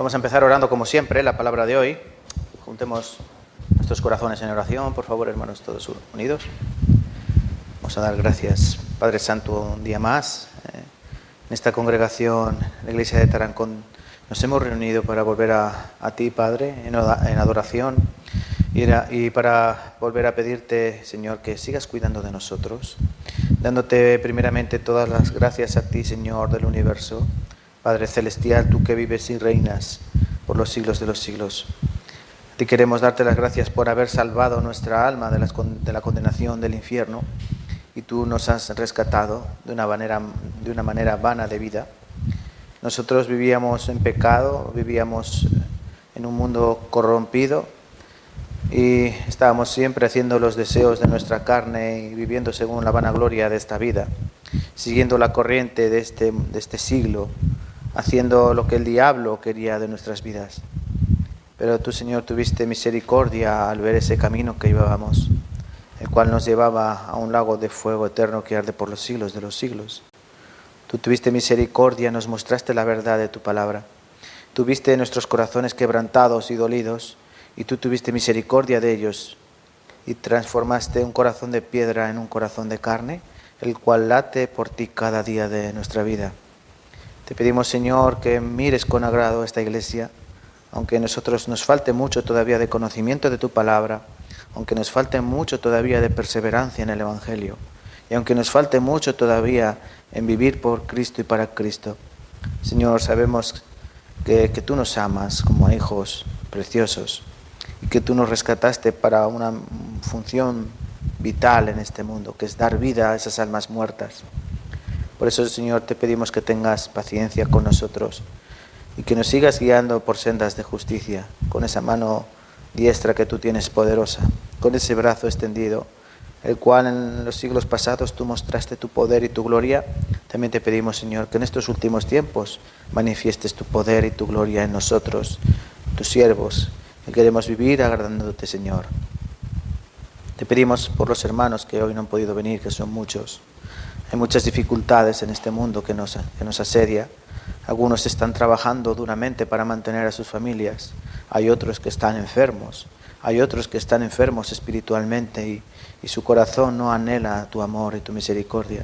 Vamos a empezar orando como siempre, la palabra de hoy. Juntemos nuestros corazones en oración, por favor, hermanos, todos unidos. Vamos a dar gracias, Padre Santo, un día más. En esta congregación, la Iglesia de Tarancón, nos hemos reunido para volver a ti, Padre, en adoración y para volver a pedirte, Señor, que sigas cuidando de nosotros, dándote primeramente todas las gracias a ti, Señor del universo, Padre Celestial, tú que vives y reinas por los siglos de los siglos. A ti queremos darte las gracias por haber salvado nuestra alma de la condenación del infierno, y tú nos has rescatado de una manera vana de vida. Nosotros vivíamos en pecado, vivíamos en un mundo corrompido y estábamos siempre haciendo los deseos de nuestra carne y viviendo según la vanagloria de esta vida, siguiendo la corriente de este siglo, haciendo lo que el diablo quería de nuestras vidas. Pero tú, Señor, tuviste misericordia al ver ese camino que llevábamos, el cual nos llevaba a un lago de fuego eterno que arde por los siglos de los siglos. Tú tuviste misericordia, nos mostraste la verdad de tu palabra. Tuviste nuestros corazones quebrantados y dolidos, y tú tuviste misericordia de ellos, y transformaste un corazón de piedra en un corazón de carne, el cual late por ti cada día de nuestra vida. Te pedimos, Señor, que mires con agrado esta iglesia, aunque a nosotros nos falte mucho todavía de conocimiento de tu palabra, aunque nos falte mucho todavía de perseverancia en el Evangelio, y aunque nos falte mucho todavía en vivir por Cristo y para Cristo. Señor, sabemos que tú nos amas como a hijos preciosos y que tú nos rescataste para una función vital en este mundo, que es dar vida a esas almas muertas. Por eso, Señor, te pedimos que tengas paciencia con nosotros y que nos sigas guiando por sendas de justicia, con esa mano diestra que tú tienes poderosa, con ese brazo extendido, el cual en los siglos pasados tú mostraste tu poder y tu gloria. También te pedimos, Señor, que en estos últimos tiempos manifiestes tu poder y tu gloria en nosotros, tus siervos, que queremos vivir agradándote, Señor. Te pedimos por los hermanos que hoy no han podido venir, que son muchos. Hay muchas dificultades en este mundo que nos asedia. Algunos están trabajando duramente para mantener a sus familias. Hay otros que están enfermos. Hay otros que están enfermos espiritualmente y su corazón no anhela tu amor y tu misericordia.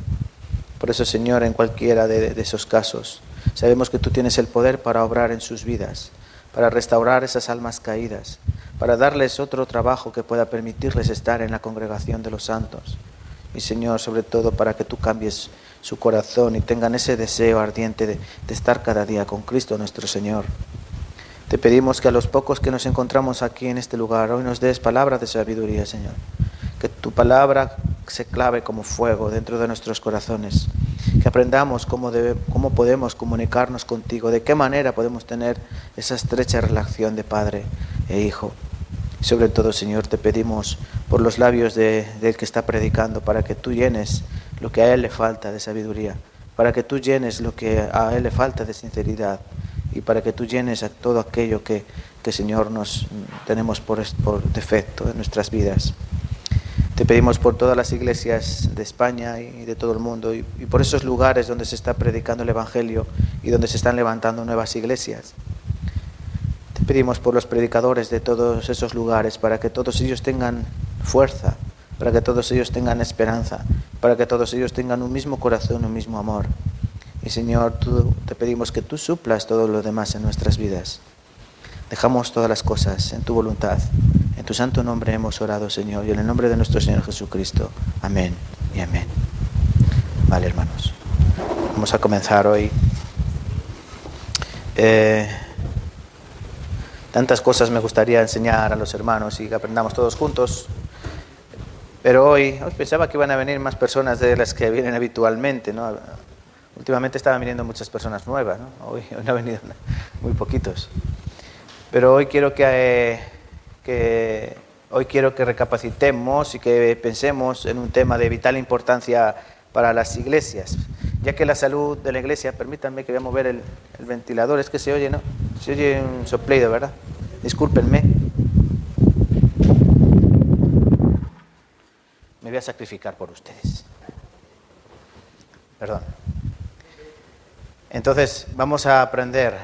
Por eso, Señor, en cualquiera de esos casos, sabemos que tú tienes el poder para obrar en sus vidas, para restaurar esas almas caídas, para darles otro trabajo que pueda permitirles estar en la congregación de los santos. Y, Señor, sobre todo para que tú cambies su corazón y tengan ese deseo ardiente de estar cada día con Cristo nuestro Señor. Te pedimos que a los pocos que nos encontramos aquí en este lugar, hoy nos des palabra de sabiduría, Señor. Que tu palabra se clave como fuego dentro de nuestros corazones. Que aprendamos cómo podemos comunicarnos contigo, de qué manera podemos tener esa estrecha relación de padre e hijo. Y sobre todo, Señor, te pedimos por los labios del que está predicando, para que tú llenes lo que a él le falta de sabiduría, para que tú llenes lo que a él le falta de sinceridad, y para que tú llenes a todo aquello que Señor, nos tenemos por defecto en nuestras vidas. Te pedimos por todas las iglesias de España y de todo el mundo, y por esos lugares donde se está predicando el Evangelio y donde se están levantando nuevas iglesias. Te pedimos por los predicadores de todos esos lugares, para que todos ellos tengan fuerza, para que todos ellos tengan esperanza, para que todos ellos tengan un mismo corazón, un mismo amor. Y, Señor, te pedimos que tú suplas todo lo demás en nuestras vidas. Dejamos todas las cosas en tu voluntad. En tu santo nombre hemos orado, Señor, y en el nombre de nuestro Señor Jesucristo. Amén y amén. Vale, hermanos. Vamos a comenzar hoy. Tantas cosas me gustaría enseñar a los hermanos y que aprendamos todos juntos. Pero hoy pensaba que iban a venir más personas de las que vienen habitualmente, ¿no? Últimamente estaban viniendo muchas personas nuevas, ¿no? Hoy no han venido muy poquitos. Pero hoy quiero que recapacitemos y que pensemos en un tema de vital importancia para las iglesias, ya que la salud de la iglesia, permítanme que voy a mover el ventilador, es que se oye, ¿no? Se oye un soplido, ¿verdad? Discúlpenme. Me voy a sacrificar por ustedes. Perdón. Entonces, vamos a aprender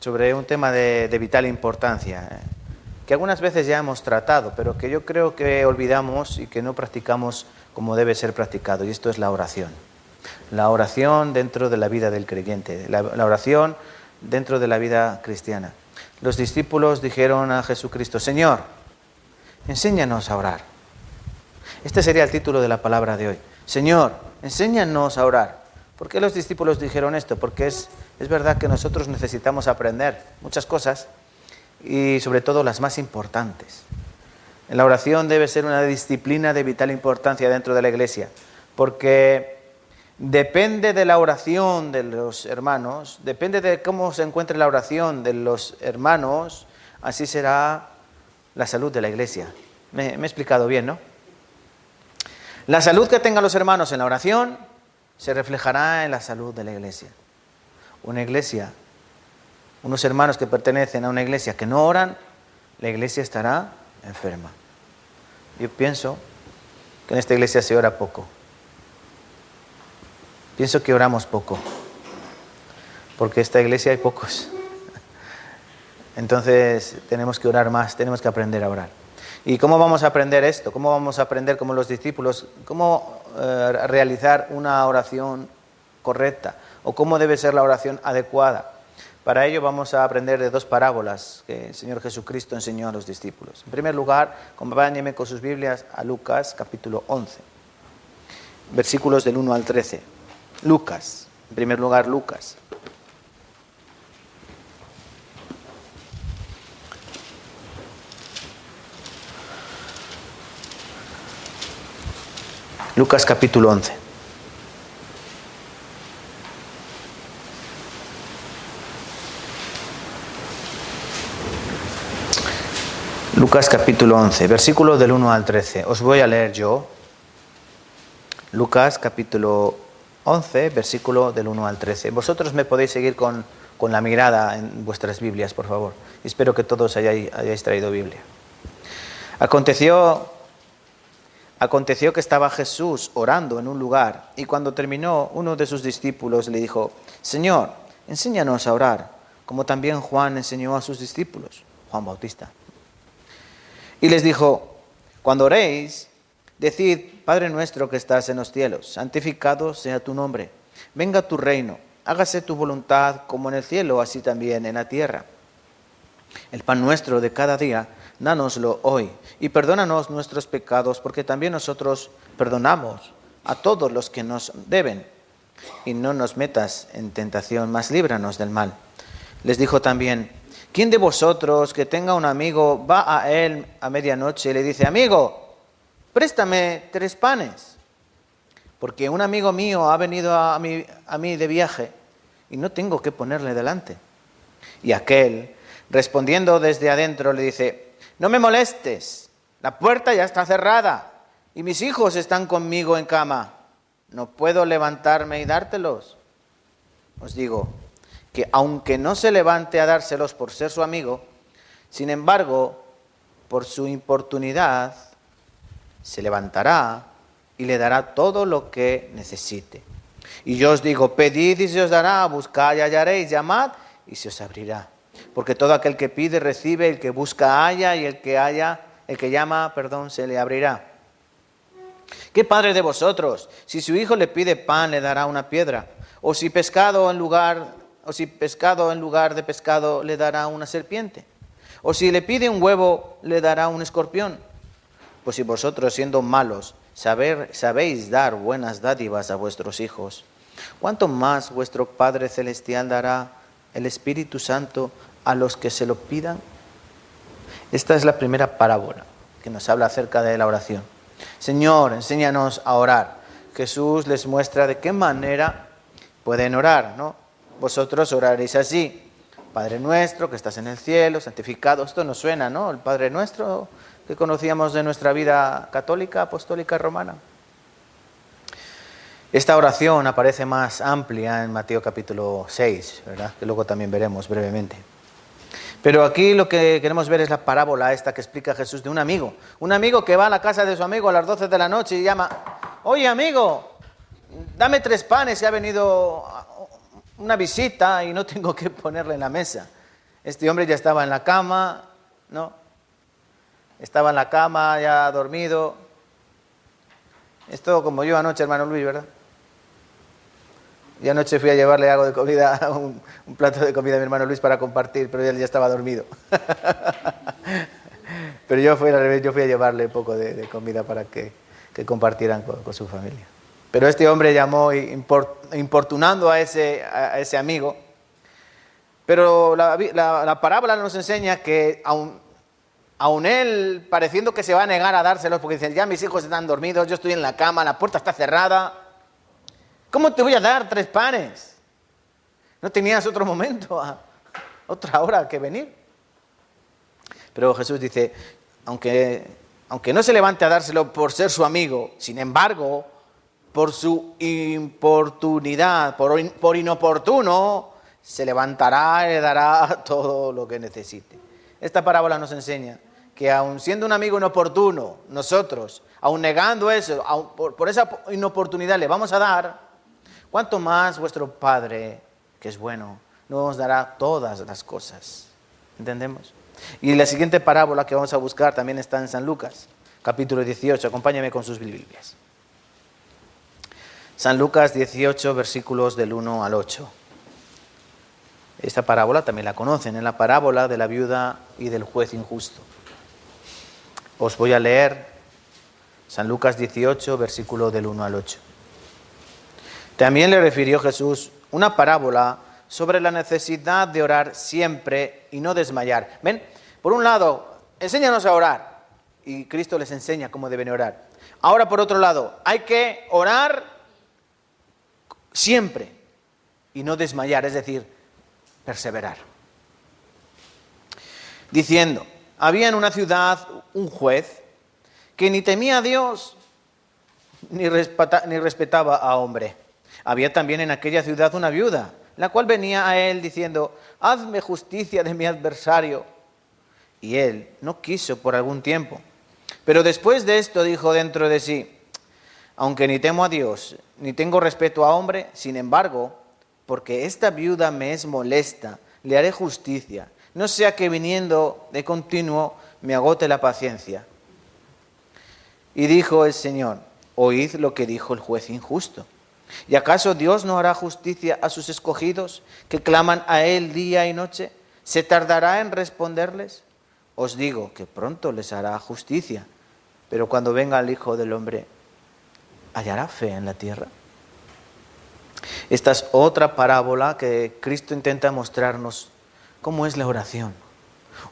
sobre un tema de vital importancia, que algunas veces ya hemos tratado, pero que yo creo que olvidamos y que no practicamos como debe ser practicado, y esto es la oración. La oración dentro de la vida del creyente, la oración dentro de la vida cristiana. Los discípulos dijeron a Jesucristo: Señor, enséñanos a orar. Este sería el título de la palabra de hoy. Señor, enséñanos a orar. ¿Por qué los discípulos dijeron esto? Porque es verdad que nosotros necesitamos aprender muchas cosas y sobre todo las más importantes. La oración debe ser una disciplina de vital importancia dentro de la Iglesia, porque depende de la oración de los hermanos, depende de cómo se encuentre la oración de los hermanos, así será la salud de la Iglesia. Me he explicado bien, ¿no? La salud que tengan los hermanos en la oración se reflejará en la salud de la Iglesia. Una iglesia, unos hermanos que pertenecen a una iglesia que no oran, la iglesia estará enferma. Yo pienso que en esta iglesia se ora poco. Pienso que oramos poco, porque en esta iglesia hay pocos. Entonces tenemos que orar más, tenemos que aprender a orar. ¿Y cómo vamos a aprender esto? ¿Cómo vamos a aprender, como los discípulos, cómo realizar una oración correcta? ¿O cómo debe ser la oración adecuada? Para ello vamos a aprender de dos parábolas que el Señor Jesucristo enseñó a los discípulos. En primer lugar, acompáñenme con sus Biblias a Lucas capítulo 11, versículos del 1 al 13. Lucas, en primer lugar Lucas. Lucas capítulo 11. Lucas capítulo 11, versículos del 1 al 13. Os voy a leer yo. Lucas capítulo 11, versículo del 1 al 13. Vosotros me podéis seguir con la mirada en vuestras Biblias, por favor. Espero que todos hayáis traído Biblia. Aconteció que estaba Jesús orando en un lugar, y cuando terminó, uno de sus discípulos le dijo: Señor, enséñanos a orar, como también Juan enseñó a sus discípulos, Juan Bautista. Y les dijo: cuando oréis, decid: Padre nuestro que estás en los cielos, santificado sea tu nombre, venga tu reino, hágase tu voluntad como en el cielo, así también en la tierra. El pan nuestro de cada día, dánoslo hoy, y perdónanos nuestros pecados, porque también nosotros perdonamos a todos los que nos deben. Y no nos metas en tentación, mas líbranos del mal. Les dijo también: ¿quién de vosotros que tenga un amigo va a él a medianoche y le dice: amigo, préstame 3 panes, porque un amigo mío ha venido a mí de viaje y no tengo qué ponerle delante? Y aquel, respondiendo desde adentro, le dice: no me molestes, la puerta ya está cerrada y mis hijos están conmigo en cama. ¿No puedo levantarme y dártelos? Os digo que aunque no se levante a dárselos por ser su amigo, sin embargo, por su importunidad, se levantará y le dará todo lo que necesite. Y yo os digo: pedid y se os dará, buscad y hallaréis, llamad y se os abrirá. Porque todo aquel que pide recibe, el que busca halla, y el que llama, se le abrirá. ¿Qué padre de vosotros, si su hijo le pide pan, le dará una piedra? ¿O si pescado en lugar de pescado le dará una serpiente? ¿O si le pide un huevo, le dará un escorpión? Pues si vosotros, siendo malos, sabéis dar buenas dádivas a vuestros hijos, ¿cuánto más vuestro Padre Celestial dará el Espíritu Santo a los que se lo pidan? Esta es la primera parábola que nos habla acerca de la oración. Señor, enséñanos a orar. Jesús les muestra de qué manera pueden orar, ¿no? Vosotros oraréis así: Padre nuestro que estás en el cielo, santificado. Esto nos suena, ¿no? El Padre nuestro que conocíamos de nuestra vida católica, apostólica, romana. Esta oración aparece más amplia en Mateo capítulo 6, ¿verdad? Que luego también veremos brevemente. Pero aquí lo que queremos ver es la parábola esta que explica Jesús de un amigo. Un amigo que va a la casa de su amigo a las 12 de la noche y llama: oye amigo, dame 3 panes, que ha venido una visita y no tengo que ponerle en la mesa. Este hombre ya estaba en la cama, ¿no? Estaba en la cama ya dormido. Es todo como yo anoche, hermano Luis, ¿verdad? Yo anoche fui a llevarle algo de comida, un plato de comida a mi hermano Luis para compartir, pero él ya estaba dormido. Pero yo fui al revés, yo fui a llevarle un poco de comida para que compartieran con su familia. Pero este hombre llamó importunando a ese amigo. Pero la parábola nos enseña que aun él, pareciendo que se va a negar a dárselos, porque dice, ya mis hijos están dormidos, yo estoy en la cama, la puerta está cerrada, ¿cómo te voy a dar 3 panes? ¿No tenías otro momento, otra hora que venir? Pero Jesús dice, aunque no se levante a dárselo por ser su amigo, sin embargo, por su importunidad, por inoportuno, se levantará y le dará todo lo que necesite. Esta parábola nos enseña que aun siendo un amigo inoportuno, nosotros, aun negando eso, por esa inoportunidad le vamos a dar, cuánto más vuestro Padre, que es bueno, nos dará todas las cosas. ¿Entendemos? Y la siguiente parábola que vamos a buscar también está en San Lucas, capítulo 18. Acompáñame con sus Biblias. San Lucas 18, versículos del 1 al 8. Esta parábola también la conocen, es la parábola de la viuda y del juez injusto. Os voy a leer San Lucas 18, versículo del 1 al 8. También le refirió Jesús una parábola sobre la necesidad de orar siempre y no desmayar. ¿Ven? Por un lado, enséñanos a orar, y Cristo les enseña cómo deben orar. Ahora, por otro lado, hay que orar siempre y no desmayar, es decir, perseverar. Diciendo, había en una ciudad un juez que ni temía a Dios ni respetaba a hombre. Había también en aquella ciudad una viuda, la cual venía a él diciendo, hazme justicia de mi adversario. Y él no quiso por algún tiempo. Pero después de esto dijo dentro de sí, aunque ni temo a Dios, ni tengo respeto a hombre, sin embargo, porque esta viuda me es molesta, le haré justicia, no sea que viniendo de continuo me agote la paciencia. Y dijo el Señor, oíd lo que dijo el juez injusto. ¿Y acaso Dios no hará justicia a sus escogidos, que claman a Él día y noche? ¿Se tardará en responderles? Os digo que pronto les hará justicia, pero cuando venga el Hijo del Hombre, ¿hallará fe en la tierra? Esta es otra parábola que Cristo intenta mostrarnos cómo es la oración.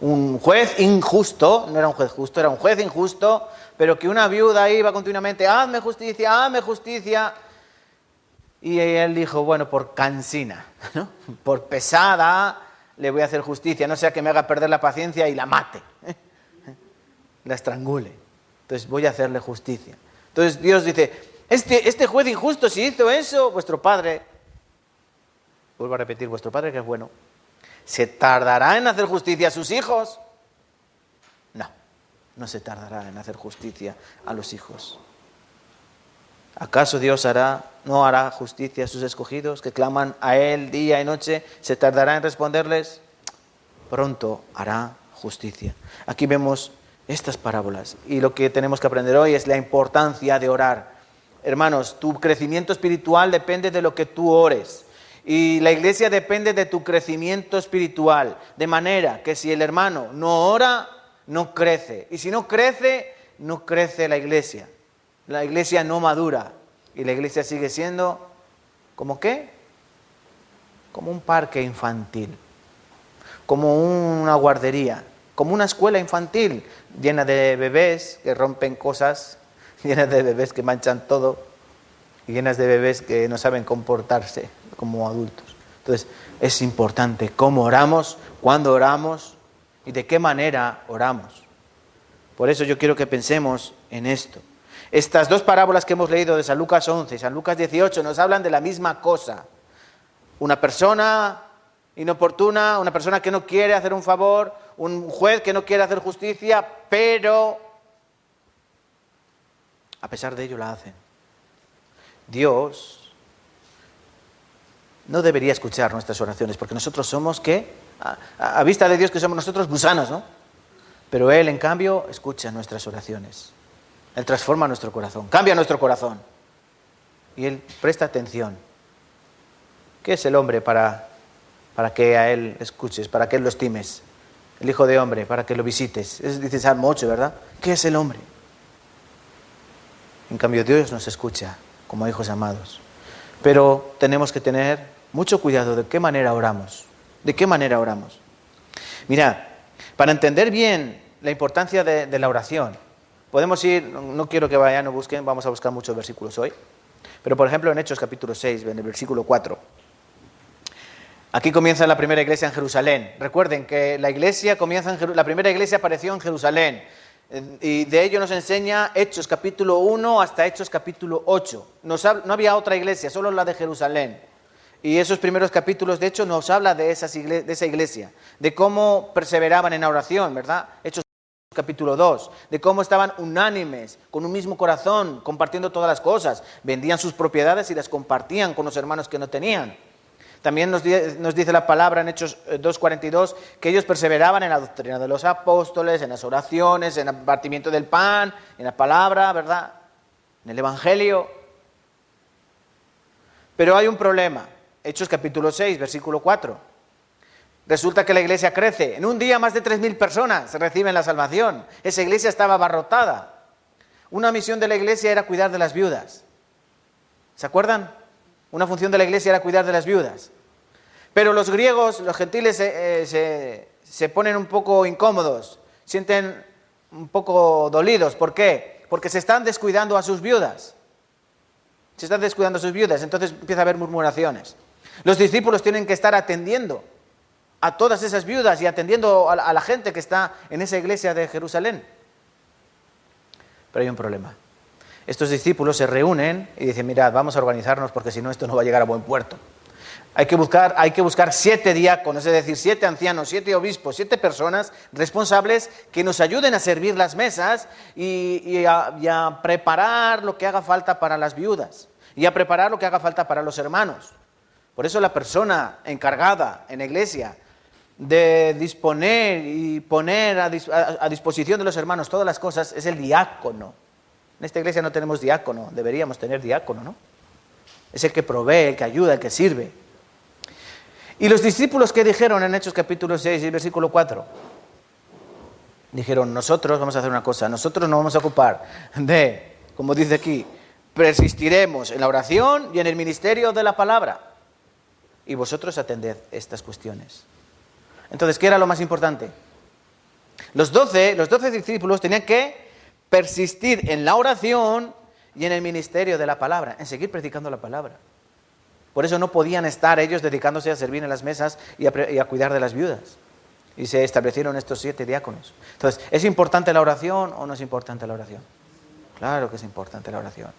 Un juez injusto, no era un juez justo, era un juez injusto, pero que una viuda iba continuamente, hazme justicia, y él dijo, bueno, por cansina, ¿no? Por pesada le voy a hacer justicia, no sea que me haga perder la paciencia y la mate, la estrangule. Entonces voy a hacerle justicia. Entonces Dios dice, este juez injusto, si hizo eso, vuestro Padre, vuelvo a repetir, vuestro Padre que es bueno, ¿se tardará en hacer justicia a sus hijos? No se tardará en hacer justicia a los hijos. ¿Acaso Dios no hará justicia a sus escogidos que claman a Él día y noche? ¿Se tardará en responderles? Pronto hará justicia. Aquí vemos estas parábolas y lo que tenemos que aprender hoy es la importancia de orar. Hermanos, tu crecimiento espiritual depende de lo que tú ores. Y la iglesia depende de tu crecimiento espiritual. De manera que si el hermano no ora, no crece. Y si no crece, no crece la iglesia. La iglesia no madura. Y la iglesia sigue siendo, ¿como qué? Como un parque infantil. Como una guardería. Como una escuela infantil llena de bebés que rompen cosas, llena de bebés que manchan todo y llenas de bebés que no saben comportarse como adultos. Entonces, es importante cómo oramos, cuándo oramos y de qué manera oramos. Por eso yo quiero que pensemos en esto. Estas dos parábolas que hemos leído de San Lucas 11 y San Lucas 18 nos hablan de la misma cosa. Una persona inoportuna, una persona que no quiere hacer un favor, un juez que no quiere hacer justicia, pero a pesar de ello la hacen. Dios no debería escuchar nuestras oraciones, porque nosotros somos, ¿qué? a vista de Dios que somos nosotros gusanos, ¿no? Pero Él, en cambio, escucha nuestras oraciones. Él transforma nuestro corazón, cambia nuestro corazón. Y Él presta atención. ¿Qué es el hombre para que a Él escuches, para que Él lo estimes? El Hijo de Hombre, para que lo visites. Dice Salmo 8, ¿verdad? ¿Qué es el hombre? En cambio, Dios nos escucha como hijos amados. Pero tenemos que tener mucho cuidado de qué manera oramos. ¿De qué manera oramos? Mirad, para entender bien la importancia de la oración, podemos ir, no quiero que vayan o busquen, vamos a buscar muchos versículos hoy, pero por ejemplo en Hechos capítulo 6, en el versículo 4. Aquí comienza la primera iglesia en Jerusalén. Recuerden que la primera iglesia apareció en Jerusalén. Y de ello nos enseña Hechos capítulo 1 hasta Hechos capítulo 8. No había otra iglesia, solo la de Jerusalén. Y esos primeros capítulos, de hecho, nos habla de esa iglesia, de cómo perseveraban en la oración, ¿verdad? Hechos capítulo 2, de cómo estaban unánimes, con un mismo corazón, compartiendo todas las cosas. Vendían sus propiedades y las compartían con los hermanos que no tenían. También nos dice la palabra en Hechos 2:42 que ellos perseveraban en la doctrina de los apóstoles, en las oraciones, en el partimiento del pan, en la palabra, ¿verdad? En el Evangelio. Pero hay un problema. Hechos capítulo 6, versículo 4. Resulta que la iglesia crece. En un día más de 3.000 personas reciben la salvación. Esa iglesia estaba abarrotada. Una misión de la iglesia era cuidar de las viudas. ¿Se acuerdan? Una función de la iglesia era cuidar de las viudas. Pero los griegos, los gentiles, se ponen un poco incómodos, sienten un poco dolidos. ¿Por qué? Porque se están descuidando a sus viudas. Se están descuidando a sus viudas, entonces empieza a haber murmuraciones. Los discípulos tienen que estar atendiendo a todas esas viudas y atendiendo a la gente que está en esa iglesia de Jerusalén. Pero hay un problema. Estos discípulos se reúnen y dicen, mirad, vamos a organizarnos porque si no esto no va a llegar a buen puerto. Hay que buscar 7 diáconos, es decir, 7 ancianos, 7 obispos, 7 personas responsables que nos ayuden a servir las mesas y a preparar lo que haga falta para las viudas y a preparar lo que haga falta para los hermanos. Por eso la persona encargada en la iglesia de disponer y poner a disposición de los hermanos todas las cosas es el diácono. En esta iglesia no tenemos diácono, deberíamos tener diácono, ¿no? Es el que provee, el que ayuda, el que sirve. Y los discípulos, ¿qué dijeron en Hechos capítulo 6 y versículo 4? Dijeron, nosotros vamos a hacer una cosa, nosotros nos vamos a ocupar de, como dice aquí, persistiremos en la oración y en el ministerio de la palabra. Y vosotros atended estas cuestiones. Entonces, ¿qué era lo más importante? Los 12 discípulos tenían que persistir en la oración y en el ministerio de la palabra, en seguir predicando la palabra. Por eso no podían estar ellos dedicándose a servir en las mesas y a cuidar de las viudas. Y se establecieron estos 7 diáconos. Entonces, ¿es importante la oración o no es importante la oración? Claro que es importante la oración.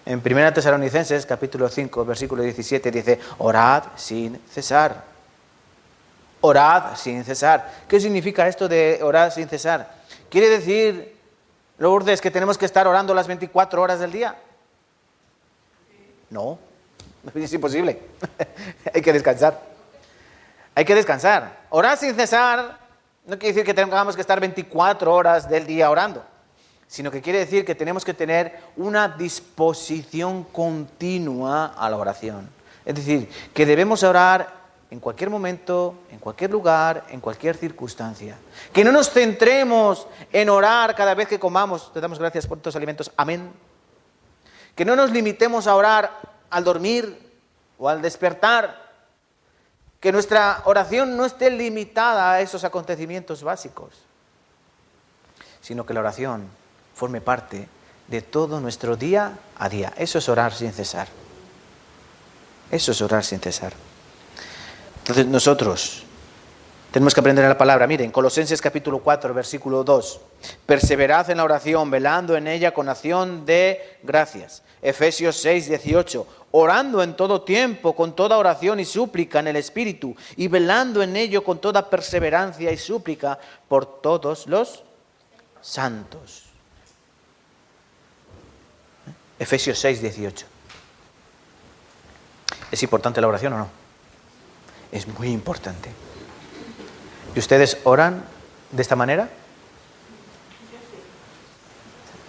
En 1 Tesalonicenses, capítulo 5, versículo 17, dice, orad sin cesar. Orad sin cesar. ¿Qué significa esto de orar sin cesar? ¿Quiere decir, Lourdes, que tenemos que estar orando las 24 horas del día? No, es imposible. Hay que descansar. Hay que descansar. Orar sin cesar no quiere decir que tengamos que estar 24 horas del día orando, sino que quiere decir que tenemos que tener una disposición continua a la oración. Es decir, que debemos orar en cualquier momento, en cualquier lugar, en cualquier circunstancia. Que no nos centremos en orar cada vez que comamos, te damos gracias por estos alimentos, amén. Que no nos limitemos a orar al dormir o al despertar. Que nuestra oración no esté limitada a esos acontecimientos básicos, sino que la oración forme parte de todo nuestro día a día. Eso es orar sin cesar. Eso es orar sin cesar. Entonces nosotros tenemos que aprender la palabra. Miren, Colosenses capítulo 4, versículo 2. Perseverad en la oración, velando en ella con acción de gracias. Efesios 6, 18. Orando en todo tiempo, con toda oración y súplica en el Espíritu, y velando en ello con toda perseverancia y súplica por todos los santos. Efesios 6, 18. ¿Es importante la oración o no? Es muy importante. ¿Y ustedes oran de esta manera?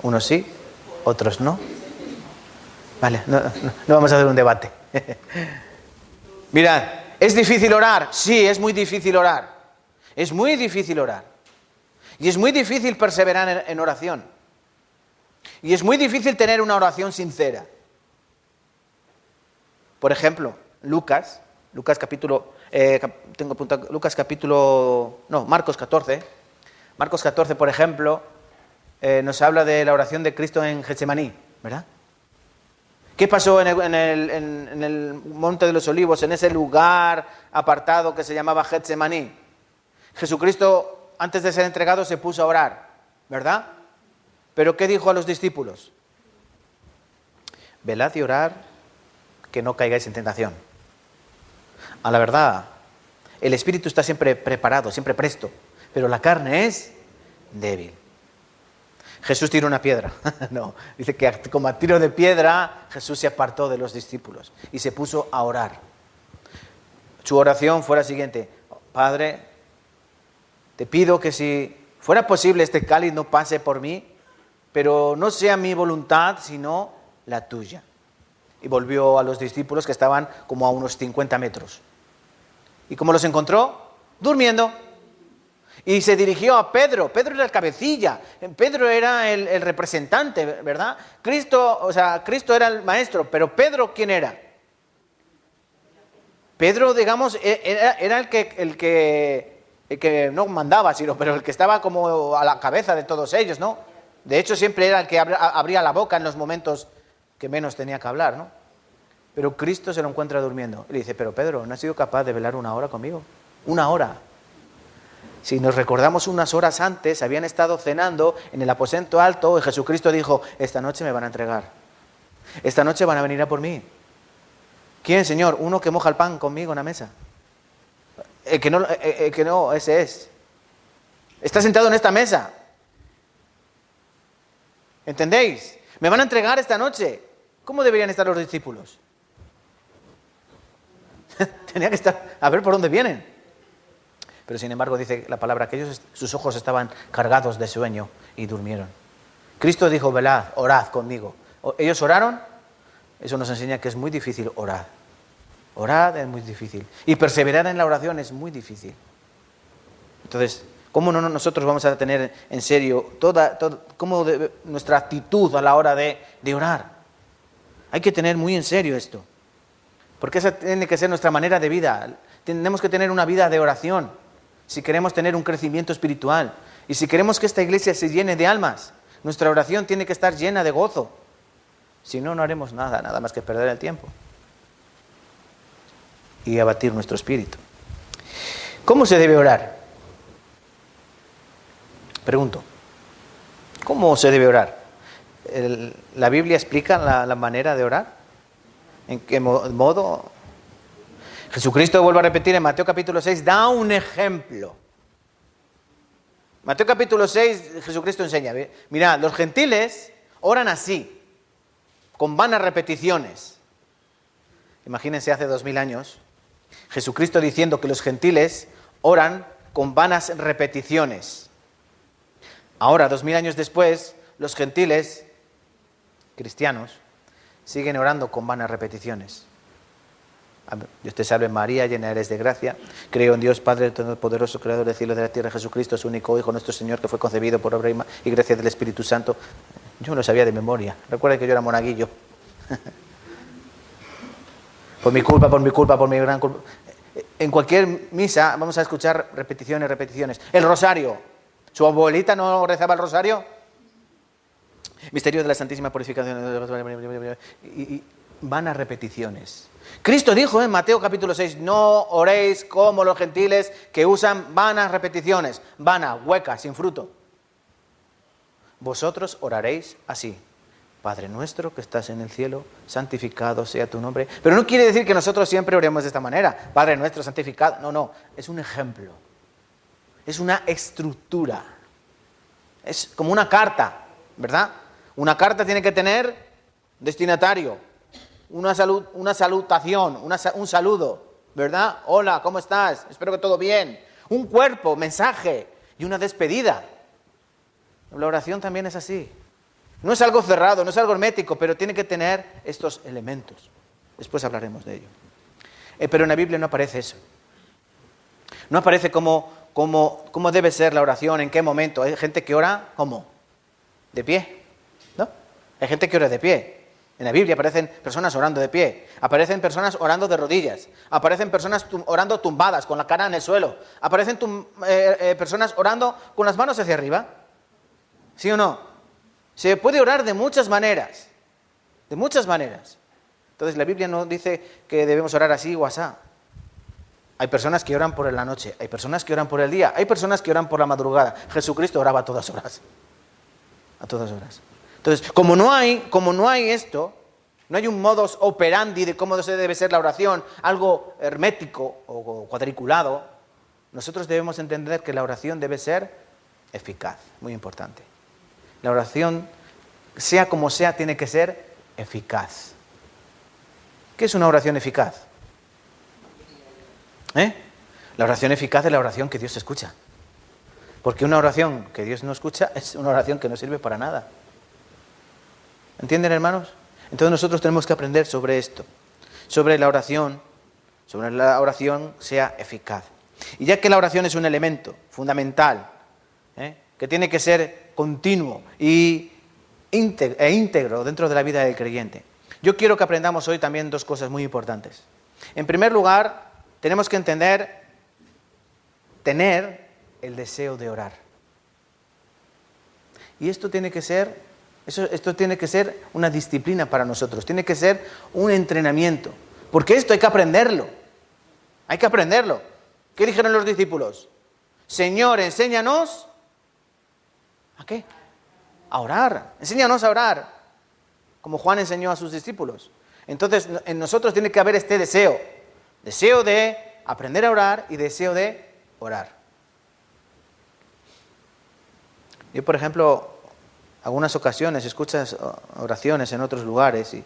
Unos sí, otros no. Vale, no vamos a hacer un debate. Mirad, ¿es difícil orar? Sí, es muy difícil orar. Es muy difícil orar. Y es muy difícil perseverar en oración. Y es muy difícil tener una oración sincera. Por ejemplo, Marcos 14. Marcos 14, por ejemplo, nos habla de la oración de Cristo en Getsemaní, ¿verdad? ¿Qué pasó en el Monte de los Olivos, en ese lugar apartado que se llamaba Getsemaní? Jesucristo, antes de ser entregado, se puso a orar, ¿verdad? ¿Pero qué dijo a los discípulos? Velad y orad, que no caigáis en tentación. A la verdad, el espíritu está siempre preparado, siempre presto, pero la carne es débil. Jesús tiró una piedra. No, dice que como a tiro de piedra Jesús se apartó de los discípulos y se puso a orar. Su oración fue la siguiente: Padre, te pido que si fuera posible este cáliz no pase por mí, pero no sea mi voluntad sino la tuya. Y volvió a los discípulos, que estaban como a unos 50 metros. ¿Y cómo los encontró? Durmiendo. Y se dirigió a Pedro. Pedro era el cabecilla. Pedro era el representante, ¿verdad? Cristo era el maestro. Pero Pedro, ¿quién era? Pedro, digamos, era el que no mandaba, pero el que estaba como a la cabeza de todos ellos, ¿no? De hecho, siempre era el que abría la boca en los momentos que menos tenía que hablar, ¿no? Pero Cristo se lo encuentra durmiendo. Y le dice: pero Pedro, ¿no has sido capaz de velar 1 hora conmigo? 1 hora. Si nos recordamos, unas horas antes habían estado cenando en el aposento alto y Jesucristo dijo: esta noche me van a entregar. Esta noche van a venir a por mí. ¿Quién, Señor? Uno que moja el pan conmigo en la mesa. Que no, ese es. Está sentado en esta mesa. ¿Entendéis? Me van a entregar esta noche. ¿Cómo deberían estar los discípulos? Tenía que estar a ver por dónde vienen. Pero sin embargo dice la palabra que sus ojos estaban cargados de sueño y durmieron. Cristo dijo: velad, orad conmigo. Ellos oraron. Eso nos enseña que es muy difícil orar. Orar es muy difícil. Y perseverar en la oración es muy difícil. Entonces, ¿cómo no nosotros vamos a tener en serio nuestra actitud a la hora de orar? Hay que tener muy en serio esto. Porque esa tiene que ser nuestra manera de vida. Tenemos que tener una vida de oración si queremos tener un crecimiento espiritual. Y si queremos que esta iglesia se llene de almas, nuestra oración tiene que estar llena de gozo. Si no, no haremos nada más que perder el tiempo y abatir nuestro espíritu. ¿Cómo se debe orar? Pregunto, ¿cómo se debe orar? ¿La Biblia explica la manera de orar? ¿En qué modo? Jesucristo, vuelvo a repetir, en Mateo capítulo 6, da un ejemplo. Mateo capítulo 6, Jesucristo enseña. Mirad, los gentiles oran así, con vanas repeticiones. Imagínense hace 2000 años, Jesucristo diciendo que los gentiles oran con vanas repeticiones. Ahora, 2000 años después, los gentiles, cristianos, siguen orando con vanas repeticiones. Dios te salve María, llena eres de gracia. Creo en Dios Padre Todopoderoso, creador del cielo y de la tierra, Jesucristo, su único Hijo, nuestro Señor, que fue concebido por obra y gracia del Espíritu Santo. Yo me lo sabía de memoria. Recuerden que yo era monaguillo. Por mi culpa, por mi gran culpa. En cualquier misa vamos a escuchar repeticiones. El rosario. ¿Su abuelita no rezaba el rosario? Misterio de la Santísima Purificación. Y van a repeticiones. Cristo dijo en Mateo capítulo 6, no oréis como los gentiles que usan vanas repeticiones. Vana, hueca, sin fruto. Vosotros oraréis así: Padre nuestro que estás en el cielo, santificado sea tu nombre. Pero no quiere decir que nosotros siempre oremos de esta manera. Padre nuestro santificado. No. Es un ejemplo. Es una estructura. Es como una carta, ¿verdad? Una carta tiene que tener destinatario, una salutación, un saludo, ¿verdad? Hola, ¿cómo estás? Espero que todo bien. Un cuerpo, mensaje y una despedida. La oración también es así. No es algo cerrado, no es algo hermético, pero tiene que tener estos elementos. Después hablaremos de ello. Pero en la Biblia no aparece eso. No aparece cómo debe ser la oración, en qué momento. Hay gente que ora, ¿cómo? De pie, ¿no? Hay gente que ora de pie. En la Biblia aparecen personas orando de pie. Aparecen personas orando de rodillas. Aparecen personas orando tumbadas, con la cara en el suelo. Aparecen personas orando con las manos hacia arriba. ¿Sí o no? Se puede orar de muchas maneras. De muchas maneras. Entonces la Biblia no dice que debemos orar así o asá. Hay personas que oran por la noche, hay personas que oran por el día, hay personas que oran por la madrugada. Jesucristo oraba a todas horas. A todas horas. Entonces, como no hay esto, no hay un modus operandi de cómo debe ser la oración, algo hermético o cuadriculado, nosotros debemos entender que la oración debe ser eficaz, muy importante. La oración, sea como sea, tiene que ser eficaz. ¿Qué es una oración eficaz? La oración eficaz es la oración que Dios escucha. Porque una oración que Dios no escucha es una oración que no sirve para nada. ¿Entienden, hermanos? Entonces nosotros tenemos que aprender sobre esto, sobre la oración sea eficaz. Y ya que la oración es un elemento fundamental, que tiene que ser continuo e íntegro dentro de la vida del creyente, yo quiero que aprendamos hoy también dos cosas muy importantes. En primer lugar, tenemos que tener el deseo de orar. Y esto tiene que ser una disciplina para nosotros, tiene que ser un entrenamiento. Porque esto hay que aprenderlo. Hay que aprenderlo. ¿Qué dijeron los discípulos? Señor, enséñanos ¿a qué? A orar. Enséñanos a orar. Como Juan enseñó a sus discípulos. Entonces, en nosotros tiene que haber este deseo. Deseo de aprender a orar y deseo de orar. Yo, por ejemplo, algunas ocasiones escuchas oraciones en otros lugares y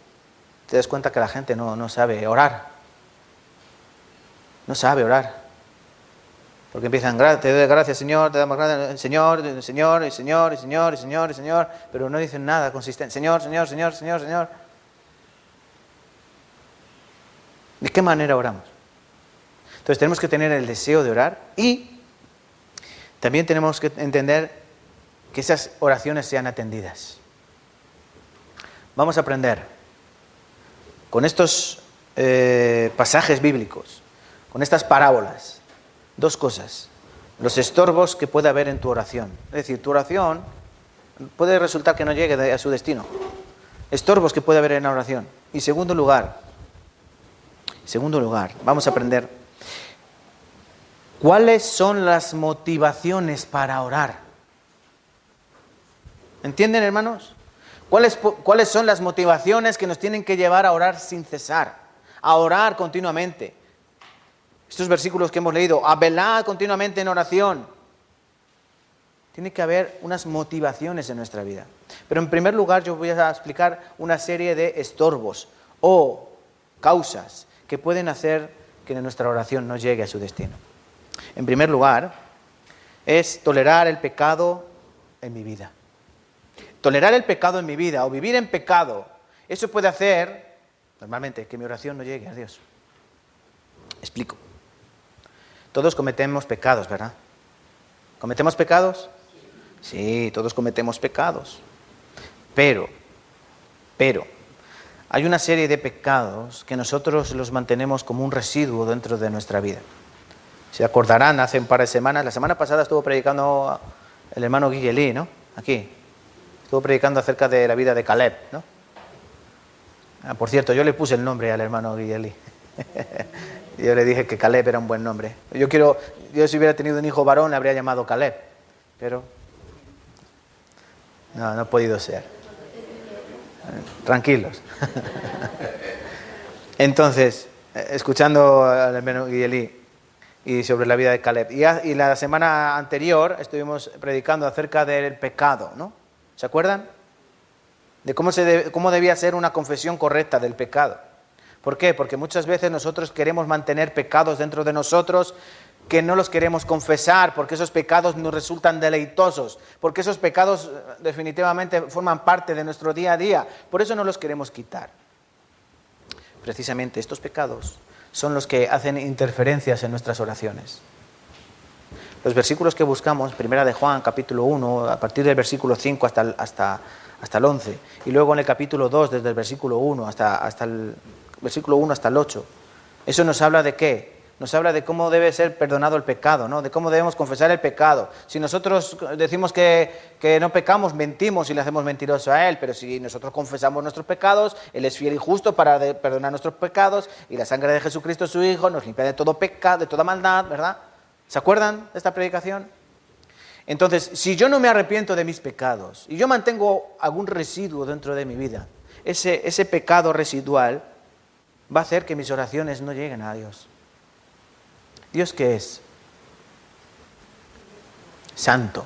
te das cuenta que la gente no sabe orar. No sabe orar. Porque empiezan, te doy gracias, Señor, te damos gracias, Señor, Señor, Señor, Señor, Señor, Señor, pero no dicen nada consistente. Señor, Señor, Señor, Señor, Señor. ¿De qué manera oramos? Entonces tenemos que tener el deseo de orar y también tenemos que entender que esas oraciones sean atendidas. Vamos a aprender con estos pasajes bíblicos, con estas parábolas, dos cosas. Los estorbos que puede haber en tu oración. Es decir, tu oración puede resultar que no llegue a su destino. Estorbos que puede haber en la oración. Y segundo lugar, vamos a aprender cuáles son las motivaciones para orar. ¿Entienden, hermanos? ¿Cuáles son las motivaciones que nos tienen que llevar a orar sin cesar? A orar continuamente. Estos versículos que hemos leído, a velar continuamente en oración. Tiene que haber unas motivaciones en nuestra vida. Pero en primer lugar yo voy a explicar una serie de estorbos o causas que pueden hacer que nuestra oración no llegue a su destino. En primer lugar, es tolerar el pecado en mi vida. Tolerar el pecado en mi vida o vivir en pecado, eso puede hacer, normalmente, que mi oración no llegue a Dios. Explico. Todos cometemos pecados, ¿verdad? ¿Cometemos pecados? Sí, todos cometemos pecados. Pero, hay una serie de pecados que nosotros los mantenemos como un residuo dentro de nuestra vida. Se acordarán, hace un par de semanas, la semana pasada estuvo predicando el hermano Guillelí, ¿no? Aquí. Estuvo predicando acerca de la vida de Caleb, ¿no? Por cierto, yo le puse el nombre al hermano Guillelí. Yo le dije que Caleb era un buen nombre. Yo si hubiera tenido un hijo varón le habría llamado Caleb, pero no ha podido ser. Tranquilos. Entonces, escuchando al hermano Guillelí y sobre la vida de Caleb. Y la semana anterior estuvimos predicando acerca del pecado, ¿no? ¿Se acuerdan? De cómo debía ser una confesión correcta del pecado. ¿Por qué? Porque muchas veces nosotros queremos mantener pecados dentro de nosotros que no los queremos confesar, porque esos pecados nos resultan deleitosos, porque esos pecados definitivamente forman parte de nuestro día a día. Por eso no los queremos quitar. Precisamente estos pecados son los que hacen interferencias en nuestras oraciones. Los versículos que buscamos, primera de Juan, capítulo 1, a partir del versículo 5 hasta el 11, y luego en el capítulo 2, desde el versículo 1 hasta el versículo 1 hasta el 8, eso nos habla de ¿qué? Nos habla de cómo debe ser perdonado el pecado, ¿no? De cómo debemos confesar el pecado. Si nosotros decimos que no pecamos, mentimos y le hacemos mentiroso a Él, pero si nosotros confesamos nuestros pecados, Él es fiel y justo para perdonar nuestros pecados, y la sangre de Jesucristo, su Hijo, nos limpia de todo pecado, de toda maldad, ¿verdad? ¿Se acuerdan de esta predicación? Entonces, si yo no me arrepiento de mis pecados y yo mantengo algún residuo dentro de mi vida, ese pecado residual va a hacer que mis oraciones no lleguen a Dios. ¿Dios qué es? Santo.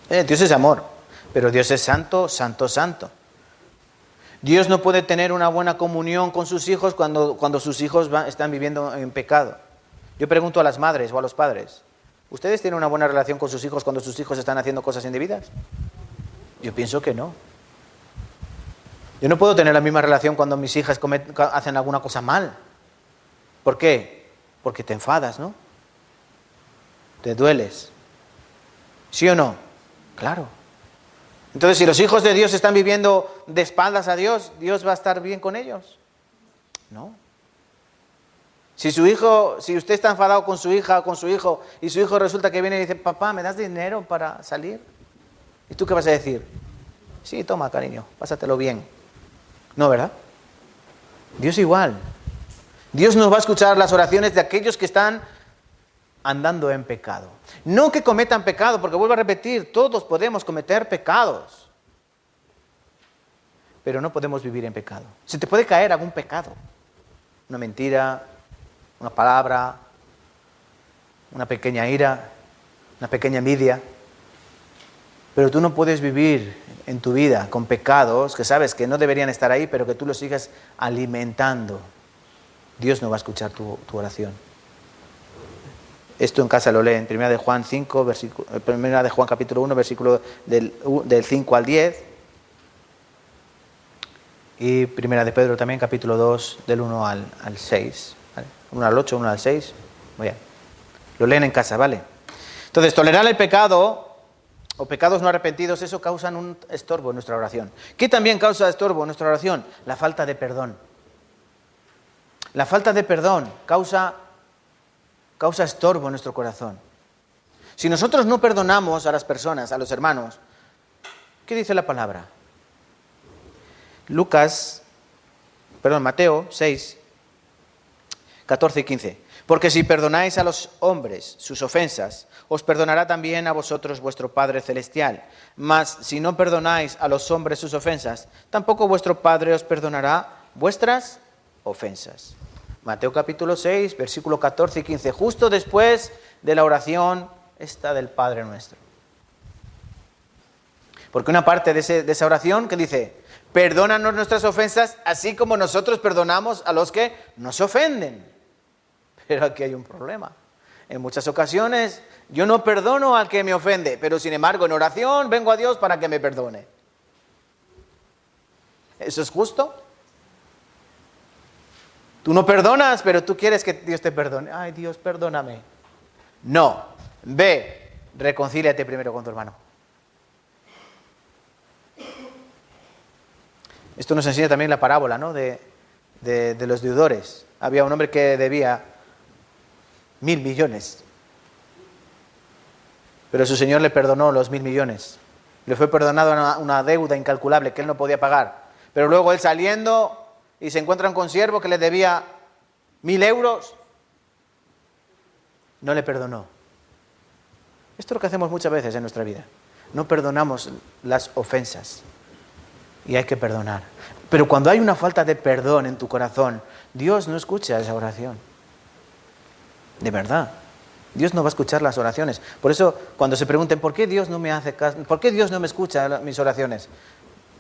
Dios es amor, pero Dios es santo, santo, santo. Dios no puede tener una buena comunión con sus hijos cuando sus hijos están viviendo en pecado. Yo pregunto a las madres o a los padres, ¿ustedes tienen una buena relación con sus hijos cuando sus hijos están haciendo cosas indebidas? Yo pienso que no. Yo no puedo tener la misma relación cuando mis hijas hacen alguna cosa mal. ¿Por qué? Porque te enfadas, ¿no? Te dueles. ¿Sí o no? Claro. Entonces, si los hijos de Dios están viviendo de espaldas a Dios, ¿Dios va a estar bien con ellos? No. Si usted está enfadado con su hija o con su hijo, y su hijo resulta que viene y dice, papá, ¿me das dinero para salir? ¿Y tú qué vas a decir? Sí, toma, cariño, pásatelo bien. No, ¿verdad? Dios igual. Dios nos va a escuchar las oraciones de aquellos que están andando en pecado. No que cometan pecado, porque vuelvo a repetir, todos podemos cometer pecados. Pero no podemos vivir en pecado. Se te puede caer algún pecado. Una mentira, una palabra, una pequeña ira, una pequeña envidia. Pero tú no puedes vivir en tu vida con pecados que sabes que no deberían estar ahí, pero que tú los sigas alimentando. Dios no va a escuchar tu oración. Esto en casa lo leen, Primera de Juan 5, Primera de Juan capítulo 1, versículo del 5 al 10. Y Primera de Pedro también, capítulo 2, del 1 al 6. ¿Vale? 1 al 8, 1 al 6. Muy bien. Lo leen en casa, ¿vale? Entonces, tolerar el pecado o pecados no arrepentidos, eso causan un estorbo en nuestra oración. ¿Qué también causa estorbo en nuestra oración? La falta de perdón. La falta de perdón causa estorbo en nuestro corazón. Si nosotros no perdonamos a las personas, a los hermanos, ¿qué dice la palabra? Mateo 6, 14 y 15. Porque si perdonáis a los hombres sus ofensas, os perdonará también a vosotros vuestro Padre Celestial. Mas si no perdonáis a los hombres sus ofensas, tampoco vuestro Padre os perdonará vuestras ofensas. Mateo capítulo 6, versículo 14 y 15, justo después de la oración esta del Padre Nuestro. Porque una parte de esa oración que dice, perdónanos nuestras ofensas, así como nosotros perdonamos a los que nos ofenden. Pero aquí hay un problema. En muchas ocasiones yo no perdono al que me ofende, pero sin embargo en oración vengo a Dios para que me perdone. ¿Eso es justo? Tú no perdonas, pero tú quieres que Dios te perdone. Ay, Dios, perdóname. No. Ve, reconcíliate primero con tu hermano. Esto nos enseña también la parábola, ¿no? de los deudores. Había un hombre que debía 1.000 millones. Pero su Señor le perdonó los 1.000 millones. Le fue perdonado una deuda incalculable que él no podía pagar. Pero luego él saliendo y se encuentra un consiervo que le debía 1.000 euros, no le perdonó. Esto es lo que hacemos muchas veces en nuestra vida. No perdonamos las ofensas. Y hay que perdonar. Pero cuando hay una falta de perdón en tu corazón, Dios no escucha esa oración. De verdad. Dios no va a escuchar las oraciones. Por eso, cuando se pregunten, ¿por qué Dios no me hace caso? ¿Por qué Dios no me escucha mis oraciones?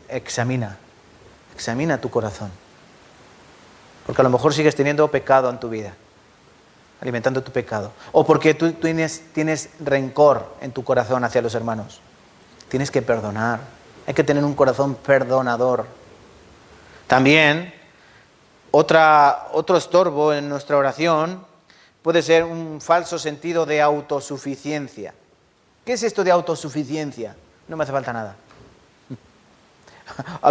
Examina tu corazón. Porque a lo mejor sigues teniendo pecado en tu vida, alimentando tu pecado. O porque tú tienes rencor en tu corazón hacia los hermanos. Tienes que perdonar. Hay que tener un corazón perdonador. También, otro estorbo en nuestra oración puede ser un falso sentido de autosuficiencia. ¿Qué es esto de autosuficiencia? No me hace falta nada.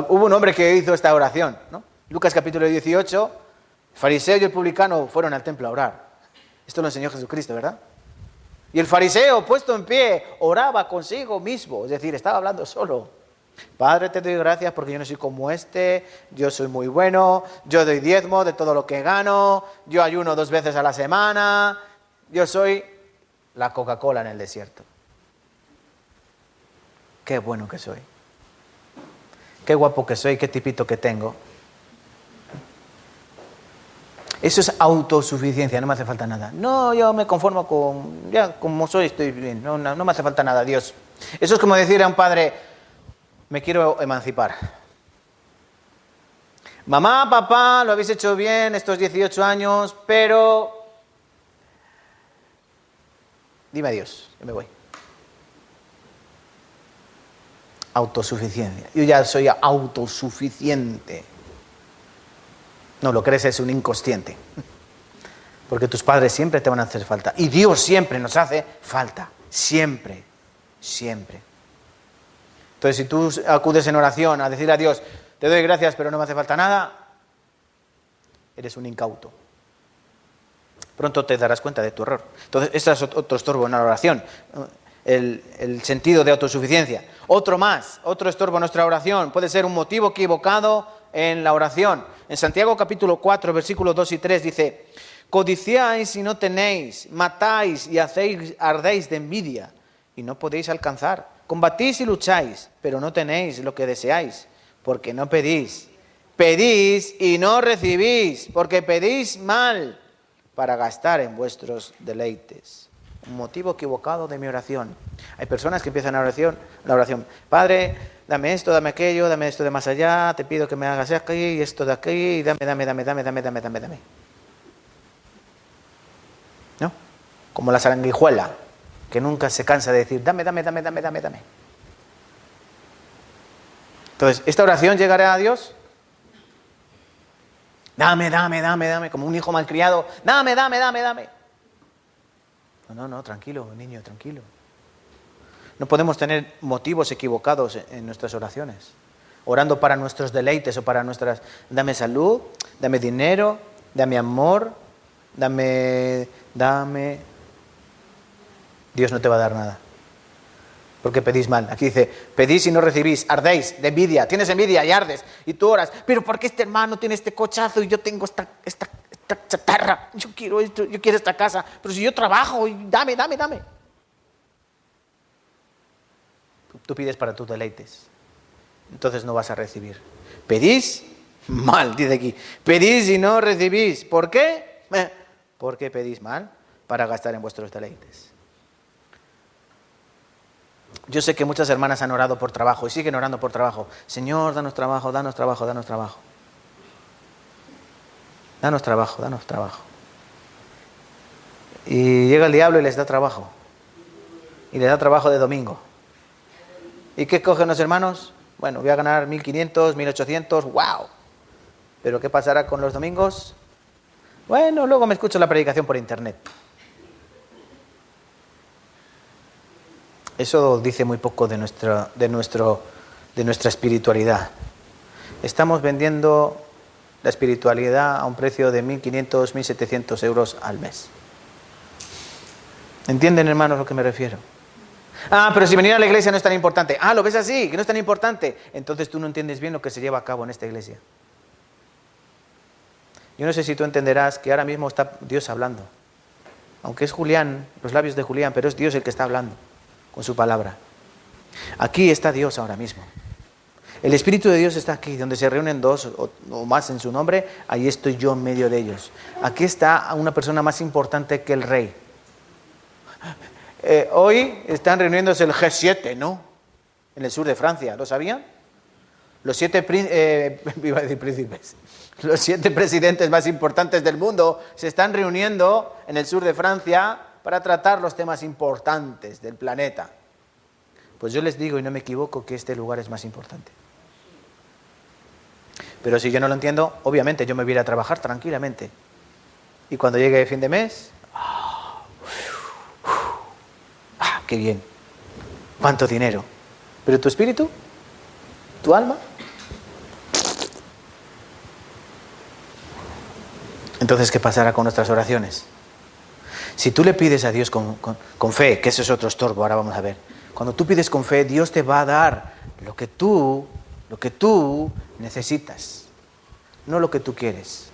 Hubo un hombre que hizo esta oración, ¿no? Lucas capítulo 18, el fariseo y el publicano fueron al templo a orar. Esto lo enseñó Jesucristo, ¿verdad? Y el fariseo, puesto en pie, oraba consigo mismo, es decir, estaba hablando solo. Padre, te doy gracias porque yo no soy como este, yo soy muy bueno, yo doy diezmo de todo lo que gano, yo ayuno 2 veces a la semana, yo soy la Coca-Cola en el desierto. Qué bueno que soy. Qué guapo que soy, qué tipito que tengo. Eso es autosuficiencia, no me hace falta nada. No, yo me conformo con, ya como soy estoy bien, no me hace falta nada, Dios. Eso es como decir a un padre, me quiero emancipar. Mamá, papá, lo habéis hecho bien estos 18 años, pero dime adiós, yo me voy. Autosuficiencia. Yo ya soy autosuficiente. No, lo crees es un inconsciente. Porque tus padres siempre te van a hacer falta. Y Dios siempre nos hace falta. Siempre. Siempre. Entonces, si tú acudes en oración a decir a Dios, te doy gracias, pero no me hace falta nada, eres un incauto. Pronto te darás cuenta de tu error. Entonces, este es otro estorbo en la oración. El sentido de autosuficiencia. Otro estorbo en nuestra oración puede ser un motivo equivocado en la oración. En Santiago capítulo 4, versículos 2 y 3 dice, codiciáis y no tenéis, matáis y ardéis de envidia y no podéis alcanzar. Combatís y lucháis, pero no tenéis lo que deseáis, porque no pedís. Pedís y no recibís, porque pedís mal para gastar en vuestros deleites. Un motivo equivocado de mi oración. Hay personas que empiezan la oración, Padre, dame esto, dame aquello, dame esto de más allá, te pido que me hagas aquí y esto de aquí, y dame. ¿No? Como la sanguijuela, que nunca se cansa de decir, dame. Entonces, ¿esta oración llegará a Dios? Dame, como un hijo malcriado, dame. No, tranquilo, niño, tranquilo. No podemos tener motivos equivocados en nuestras oraciones. Orando para nuestros deleites o para nuestras... Dame salud, dame dinero, dame amor, dame... Dios no te va a dar nada. Porque pedís mal. Aquí dice, pedís y no recibís, ardéis de envidia. Tienes envidia y ardes. Y tú oras, pero ¿por qué este hermano tiene este cochazo y yo tengo esta chatarra? Yo quiero esto, yo quiero esta casa. Pero si yo trabajo, dame. Tú pides para tus deleites. Entonces no vas a recibir. Pedís mal, dice aquí. Pedís y no recibís. ¿Por qué? Porque pedís mal para gastar en vuestros deleites. Yo sé que muchas hermanas han orado por trabajo y siguen orando por trabajo. Señor, danos trabajo. Danos trabajo. Y llega el diablo y les da trabajo. Y les da trabajo de domingo. ¿Y qué cogen los hermanos? Bueno, voy a ganar 1.500, 1.800, ¡wow! ¿Pero qué pasará con los domingos? Bueno, luego me escucho la predicación por internet. Eso dice muy poco de nuestra espiritualidad. Estamos vendiendo la espiritualidad a un precio de 1.500, 1.700 euros al mes. ¿Entienden, hermanos, a lo que me refiero? Pero si venir a la iglesia no es tan importante. ¿Lo ves así? ¿Que no es tan importante? Entonces tú no entiendes bien lo que se lleva a cabo en esta iglesia. Yo no sé si tú entenderás que ahora mismo está Dios hablando. Aunque es Julián, los labios de Julián, pero es Dios el que está hablando con su palabra. Aquí está Dios ahora mismo. El Espíritu de Dios está aquí, donde se reúnen 2 o más en su nombre, ahí estoy yo en medio de ellos. Aquí está una persona más importante que el rey. Hoy están reuniéndose el G7, ¿no? En el sur de Francia, ¿lo sabían? Los 7 príncipes, Los 7 presidentes más importantes del mundo se están reuniendo en el sur de Francia para tratar los temas importantes del planeta. Pues yo les digo, y no me equivoco, que este lugar es más importante. Pero si yo no lo entiendo, obviamente yo me voy a ir a trabajar tranquilamente. Y cuando llegue fin de mes, ¡qué bien! ¡Cuánto dinero! Pero tu espíritu, tu alma. Entonces, ¿qué pasará con nuestras oraciones? Si tú le pides a Dios con fe, que eso es otro estorbo, ahora vamos a ver. Cuando tú pides con fe, Dios te va a dar lo que tú necesitas, no lo que tú quieres.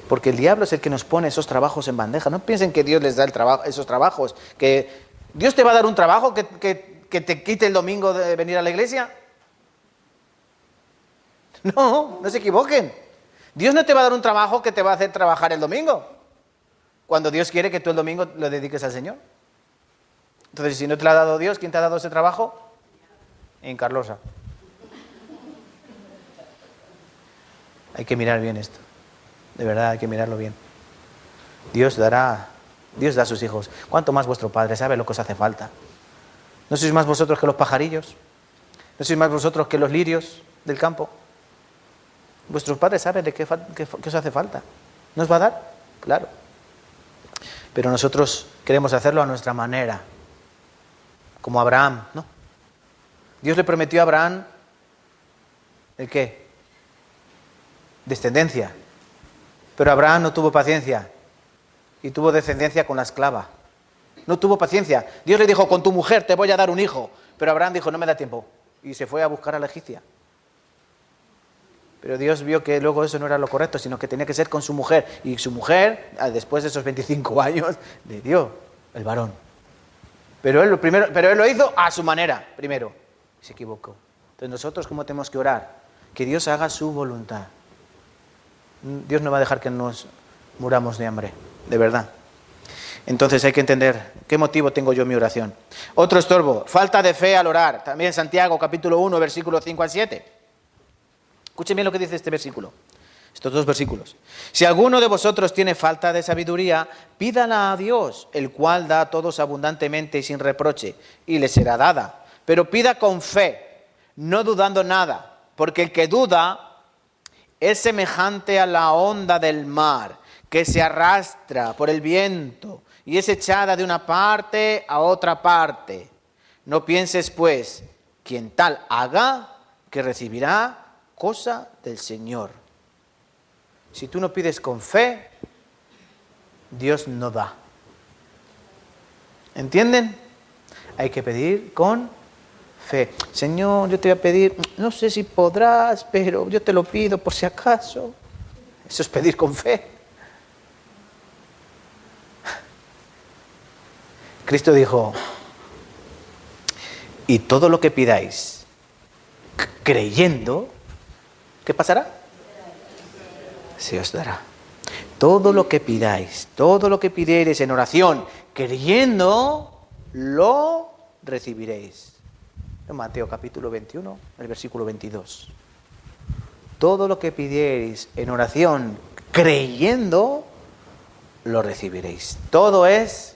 Porque el diablo es el que nos pone esos trabajos en bandeja. No piensen que Dios les da esos trabajos, que Dios te va a dar un trabajo que te quite el domingo de venir a la iglesia. No se equivoquen. Dios no te va a dar un trabajo que te va a hacer trabajar el domingo, cuando Dios quiere que tú el domingo lo dediques al Señor. Entonces, si no te lo ha dado Dios, ¿quién te ha dado ese trabajo? En Carlosa. Hay que mirar bien esto. De verdad, hay que mirarlo bien. Dios da a sus hijos. ¿Cuánto más vuestro Padre sabe lo que os hace falta? ¿No sois más vosotros que los pajarillos? ¿No sois más vosotros que los lirios del campo? Vuestros padres saben de qué os hace falta. ¿No os va a dar? Claro. Pero nosotros queremos hacerlo a nuestra manera. Como Abraham, ¿no? Dios le prometió a Abraham, ¿el qué? Descendencia. Pero Abraham no tuvo paciencia y tuvo descendencia con la esclava. No tuvo paciencia. Dios le dijo, con tu mujer te voy a dar un hijo. Pero Abraham dijo, no me da tiempo. Y se fue a buscar a la egipcia. Pero Dios vio que luego eso no era lo correcto, sino que tenía que ser con su mujer. Y su mujer, después de esos 25 años, le dio el varón. Pero él lo hizo a su manera, primero. Se equivocó. Entonces nosotros, ¿cómo tenemos que orar? Que Dios haga su voluntad. Dios no va a dejar que nos muramos de hambre, de verdad. Entonces hay que entender qué motivo tengo yo en mi oración. Otro estorbo, falta de fe al orar. También Santiago, capítulo 1, versículos 5 al 7. Escuchen bien lo que dice este versículo, estos 2 versículos. Si alguno de vosotros tiene falta de sabiduría, pídala a Dios, el cual da a todos abundantemente y sin reproche, y le será dada. Pero pida con fe, no dudando nada, porque el que duda es semejante a la onda del mar, que se arrastra por el viento y es echada de una parte a otra parte. No pienses, pues, quien tal haga, que recibirá cosa del Señor. Si tú no pides con fe, Dios no da. ¿Entienden? Hay que pedir con fe. Señor, yo te voy a pedir, no sé si podrás, pero yo te lo pido por si acaso. Eso es pedir con fe. Cristo dijo, y todo lo que pidáis, creyendo, ¿qué pasará? Se os dará. Todo lo que pidáis, todo lo que pidiereis en oración, creyendo, lo recibiréis. En Mateo capítulo 21, el versículo 22. Todo lo que pidiereis en oración, creyendo, lo recibiréis. Todo es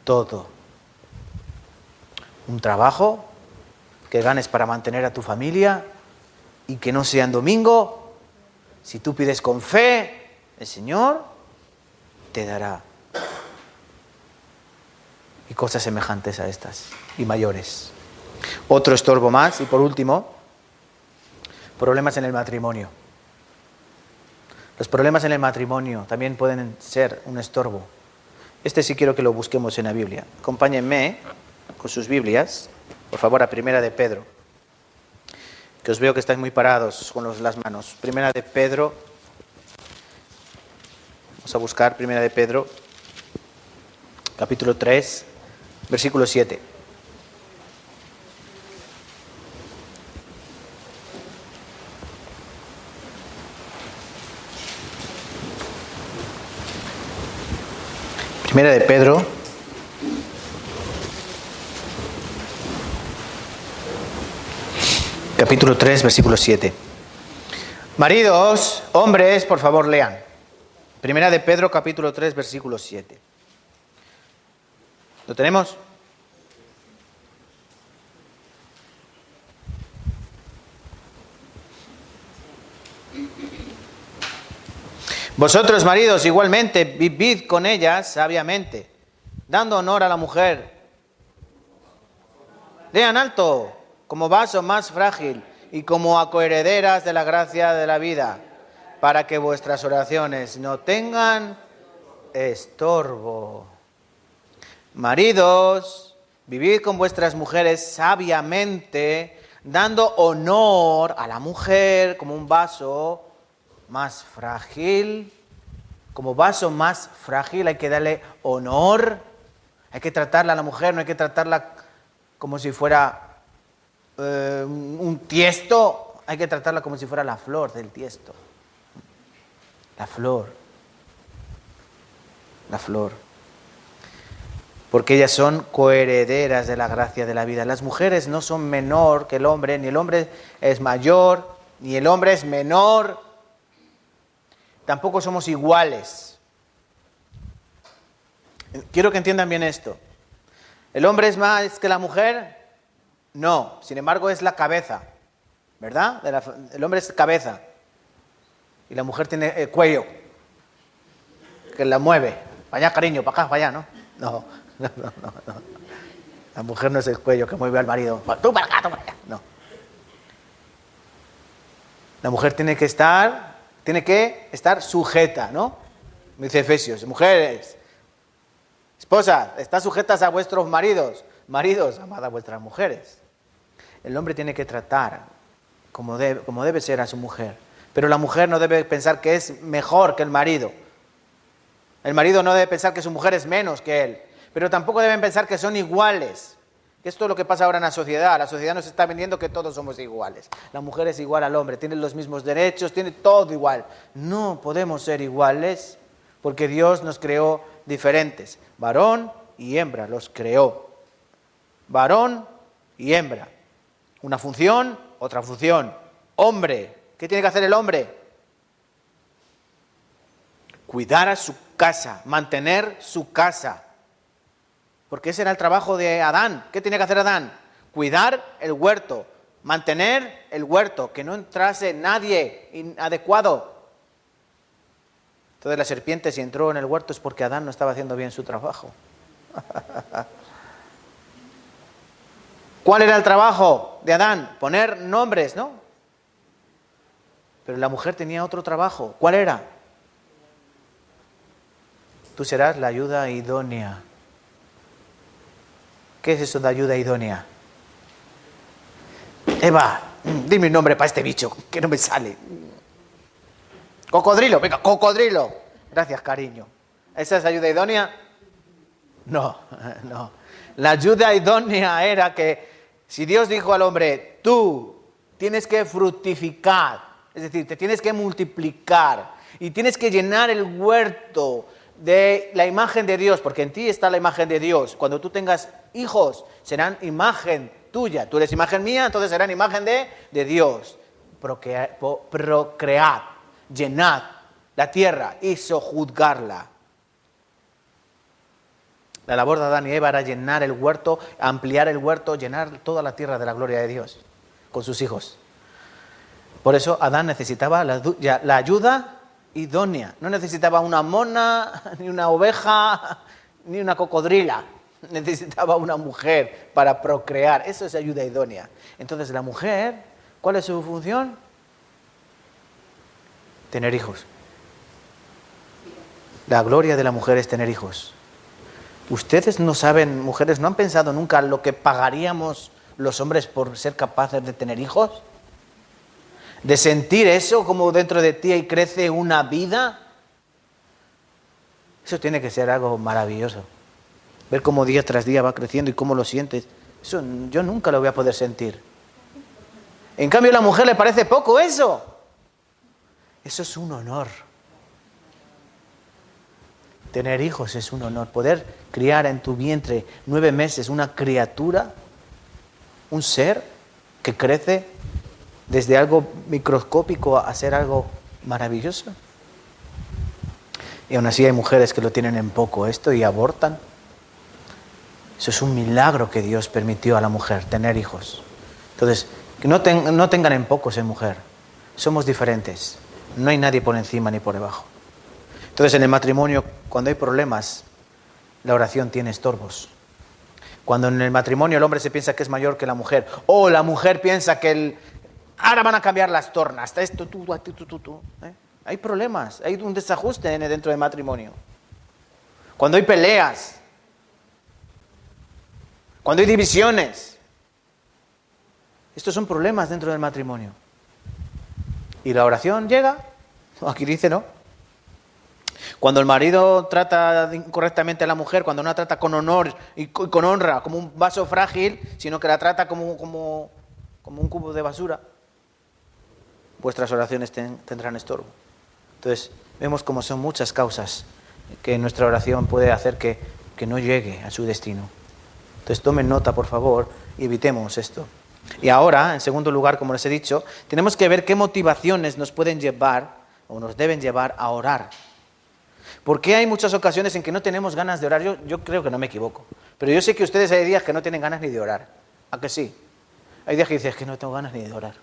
todo. Un trabajo que ganes para mantener a tu familia y que no sea en domingo. Si tú pides con fe, el Señor te dará. Y cosas semejantes a estas y mayores. Otro estorbo más, y por último, problemas en el matrimonio. Los problemas en el matrimonio también pueden ser un estorbo. Este sí quiero que lo busquemos en la Biblia. Acompáñenme con sus Biblias, por favor, a Primera de Pedro, que os veo que estáis muy parados con las manos. Primera de Pedro, vamos a buscar Primera de Pedro, capítulo 3, versículo 7. Primera de Pedro, capítulo 3, versículo 7. Maridos, hombres, por favor, lean. Primera de Pedro, capítulo 3, versículo 7. ¿Lo tenemos? Vosotros, maridos, igualmente, vivid con ellas sabiamente, dando honor a la mujer. Lean alto, como vaso más frágil y como a coherederas de la gracia de la vida, para que vuestras oraciones no tengan estorbo. Maridos, vivid con vuestras mujeres sabiamente, dando honor a la mujer como un vaso más frágil. Como vaso más frágil hay que darle honor. Hay que tratarla a la mujer, no hay que tratarla como si fuera un tiesto. Hay que tratarla como si fuera la flor del tiesto. La flor. La flor. Porque ellas son coherederas de la gracia de la vida. Las mujeres no son menor que el hombre, ni el hombre es mayor, ni el hombre es menor. Tampoco somos iguales. Quiero que entiendan bien esto. ¿El hombre es más que la mujer? No. Sin embargo, es la cabeza. ¿Verdad? El hombre es cabeza. Y la mujer tiene el cuello. Que la mueve. Para allá, cariño, para acá, para allá, ¿no? No. La mujer no es el cuello que mueve al marido. Tú para acá, tú para allá. No. La mujer tiene que estar sujeta, ¿no? Me dice Efesios, mujeres, esposas, estad sujetas a vuestros maridos. Maridos, amad a vuestras mujeres. El hombre tiene que tratar como debe ser a su mujer. Pero la mujer no debe pensar que es mejor que el marido. El marido no debe pensar que su mujer es menos que él. Pero tampoco deben pensar que son iguales. Esto es lo que pasa ahora en la sociedad. La sociedad nos está vendiendo que todos somos iguales. La mujer es igual al hombre, tiene los mismos derechos, tiene todo igual. No podemos ser iguales porque Dios nos creó diferentes. Varón y hembra los creó. Varón y hembra. Una función, otra función. Hombre. ¿Qué tiene que hacer el hombre? Cuidar a su casa, mantener su casa. Porque ese era el trabajo de Adán. ¿Qué tenía que hacer Adán? Cuidar el huerto, mantener el huerto, que no entrase nadie inadecuado. Entonces la serpiente, si entró en el huerto, es porque Adán no estaba haciendo bien su trabajo. ¿Cuál era el trabajo de Adán? Poner nombres, ¿no? Pero la mujer tenía otro trabajo. ¿Cuál era? Tú serás la ayuda idónea. ¿Qué es eso de ayuda idónea? Eva, dime un nombre para este bicho, que no me sale. Cocodrilo, venga, cocodrilo. Gracias, cariño. ¿Esa es ayuda idónea? No. La ayuda idónea era que si Dios dijo al hombre, tú tienes que fructificar, es decir, te tienes que multiplicar y tienes que llenar el huerto de la imagen de Dios, porque en ti está la imagen de Dios. Cuando tú tengas hijos, serán imagen tuya. Tú eres imagen mía, entonces serán imagen de Dios. Procread, llenad la tierra y sojuzgarla. La labor de Adán y Eva era llenar el huerto, ampliar el huerto, llenar toda la tierra de la gloria de Dios con sus hijos. Por eso Adán necesitaba la ayuda idónea. No necesitaba una mona, ni una oveja, ni una cocodrila. Necesitaba una mujer para procrear. Eso es ayuda idónea. Entonces la mujer, ¿cuál es su función? Tener hijos. La gloria de la mujer es tener hijos. Ustedes no saben, mujeres, ¿no han pensado nunca lo que pagaríamos los hombres por ser capaces de tener hijos? De sentir eso como dentro de ti y crece una vida. Eso tiene que ser algo maravilloso. Ver cómo día tras día va creciendo y cómo lo sientes. Eso yo nunca lo voy a poder sentir. En cambio a la mujer le parece poco eso. Eso es un honor. Tener hijos es un honor. Poder criar en tu vientre 9 meses una criatura, un ser que crece. desde algo microscópico a ser algo maravilloso. Y aún así hay mujeres que lo tienen en poco esto y abortan. Eso es un milagro que Dios permitió a la mujer, tener hijos. Entonces, que no tengan en poco ser mujer. Somos diferentes. No hay nadie por encima ni por debajo. Entonces, en el matrimonio, cuando hay problemas, la oración tiene estorbos. Cuando en el matrimonio el hombre se piensa que es mayor que la mujer, o la mujer piensa que ahora van a cambiar las tornas, hasta esto, tú. Hay problemas, hay un desajuste dentro del matrimonio. Cuando hay peleas, cuando hay divisiones, estos son problemas dentro del matrimonio. ¿Y la oración llega? Aquí dice no. Cuando el marido trata incorrectamente a la mujer, cuando no la trata con honor y con honra, como un vaso frágil, sino que la trata como un cubo de basura, vuestras oraciones tendrán estorbo. Entonces, vemos como son muchas causas que nuestra oración puede hacer que no llegue a su destino. Entonces, tomen nota, por favor, y evitemos esto. Y ahora, en segundo lugar, como les he dicho, tenemos que ver qué motivaciones nos pueden llevar o nos deben llevar a orar. Porque hay muchas ocasiones en que no tenemos ganas de orar. Yo creo que no me equivoco. Pero yo sé que ustedes hay días que no tienen ganas ni de orar. ¿A que sí? Hay días que dices que no tengo ganas ni de orar.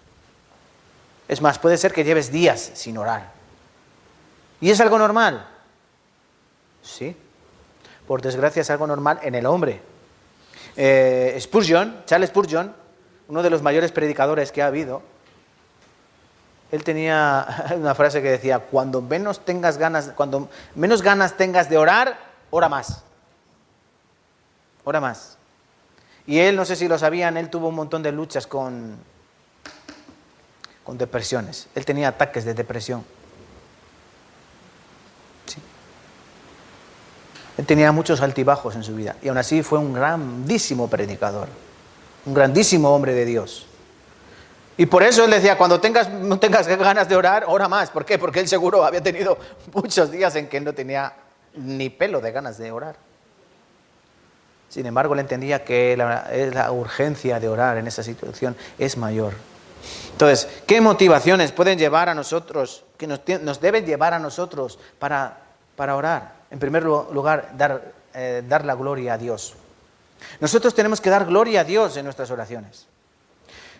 Es más, puede ser que lleves días sin orar. ¿Y es algo normal? Sí. Por desgracia es algo normal en el hombre. Charles Spurgeon, uno de los mayores predicadores que ha habido, él tenía una frase que decía: cuando menos ganas tengas de orar, ora más. Ora más. Y él, no sé si lo sabían, él tuvo un montón de luchas con depresiones. Él tenía ataques de depresión. Sí. Él tenía muchos altibajos en su vida. Y aún así fue un grandísimo predicador. Un grandísimo hombre de Dios. Y por eso él decía, cuando no tengas ganas de orar, ora más. ¿Por qué? Porque él seguro había tenido muchos días en que no tenía ni pelo de ganas de orar. Sin embargo, él entendía que la urgencia de orar en esa situación es mayor. Entonces, ¿qué motivaciones pueden llevar a nosotros, que nos deben llevar a nosotros para orar? En primer lugar, dar la gloria a Dios. Nosotros tenemos que dar gloria a Dios en nuestras oraciones.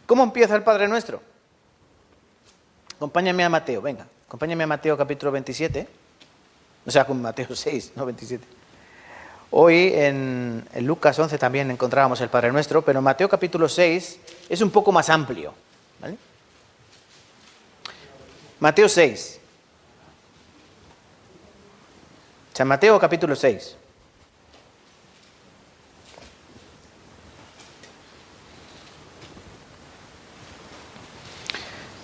¿Cómo empieza el Padre Nuestro? Acompáñame a Mateo, venga. Acompáñame a Mateo capítulo 27. O sea, con Mateo 6, no 27. Hoy en Lucas 11 también encontrábamos el Padre Nuestro, pero Mateo capítulo 6 es un poco más amplio. ¿Vale? Mateo 6. San Mateo capítulo 6.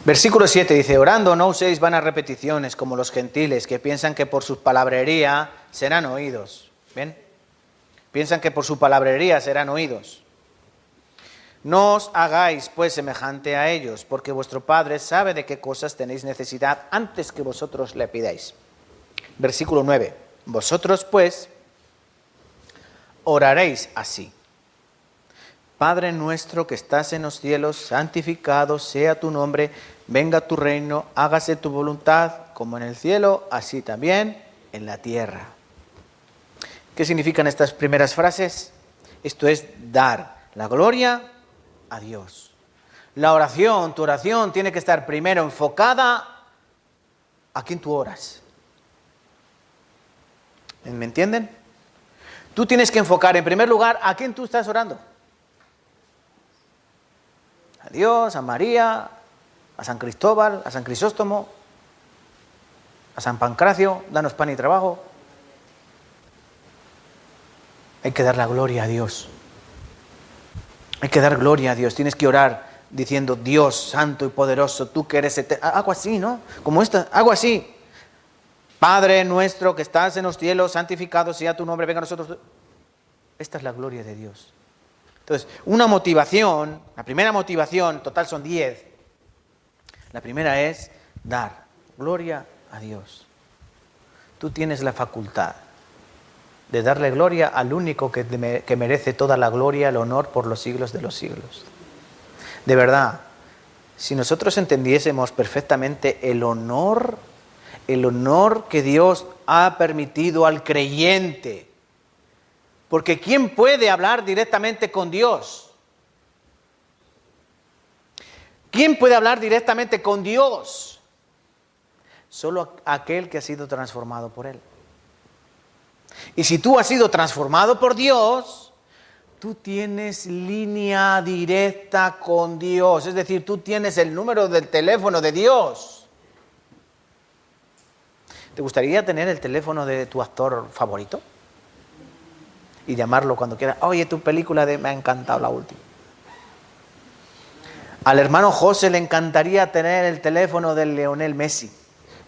Versículo 7 dice: orando no uséis vanas repeticiones como los gentiles que piensan que por su palabrería serán oídos. ¿Ven? Piensan que por su palabrería serán oídos. No os hagáis pues semejante a ellos, porque vuestro Padre sabe de qué cosas tenéis necesidad antes que vosotros le pidáis. Versículo 9. Vosotros pues oraréis así: Padre nuestro que estás en los cielos, santificado sea tu nombre, venga tu reino, hágase tu voluntad, como en el cielo, así también en la tierra. ¿Qué significan estas primeras frases? Esto es dar la gloria a Dios. La oración, tu oración tiene que estar primero enfocada a quien tú oras. ¿Me entienden? Tú tienes que enfocar en primer lugar a quién tú estás orando. A Dios, a María, a San Cristóbal, a San Crisóstomo, a San Pancracio, danos pan y trabajo. Hay que dar la gloria a Dios. Hay que dar gloria a Dios. Tienes que orar diciendo: Dios santo y poderoso, tú que eres eterno. Algo así, ¿no? Como esta, algo así. Padre nuestro que estás en los cielos, santificado sea tu nombre, venga a nosotros. Esta es la gloria de Dios. Entonces, una motivación, la primera motivación, total son 10. La primera es dar gloria a Dios. Tú tienes la facultad de darle gloria al único que merece toda la gloria, el honor por los siglos de los siglos. De verdad, Si nosotros entendiésemos perfectamente el honor que Dios ha permitido al creyente, porque ¿quién puede hablar directamente con Dios? ¿Quién puede hablar directamente con Dios? Solo aquel que ha sido transformado por Él. Y si tú has sido transformado por Dios, tú tienes línea directa con Dios. Es decir, tú tienes el número del teléfono de Dios. ¿Te gustaría tener el teléfono de tu actor favorito? Y llamarlo cuando quieras. Oye, tu película me ha encantado la última. Al hermano José le encantaría tener el teléfono de Lionel Messi.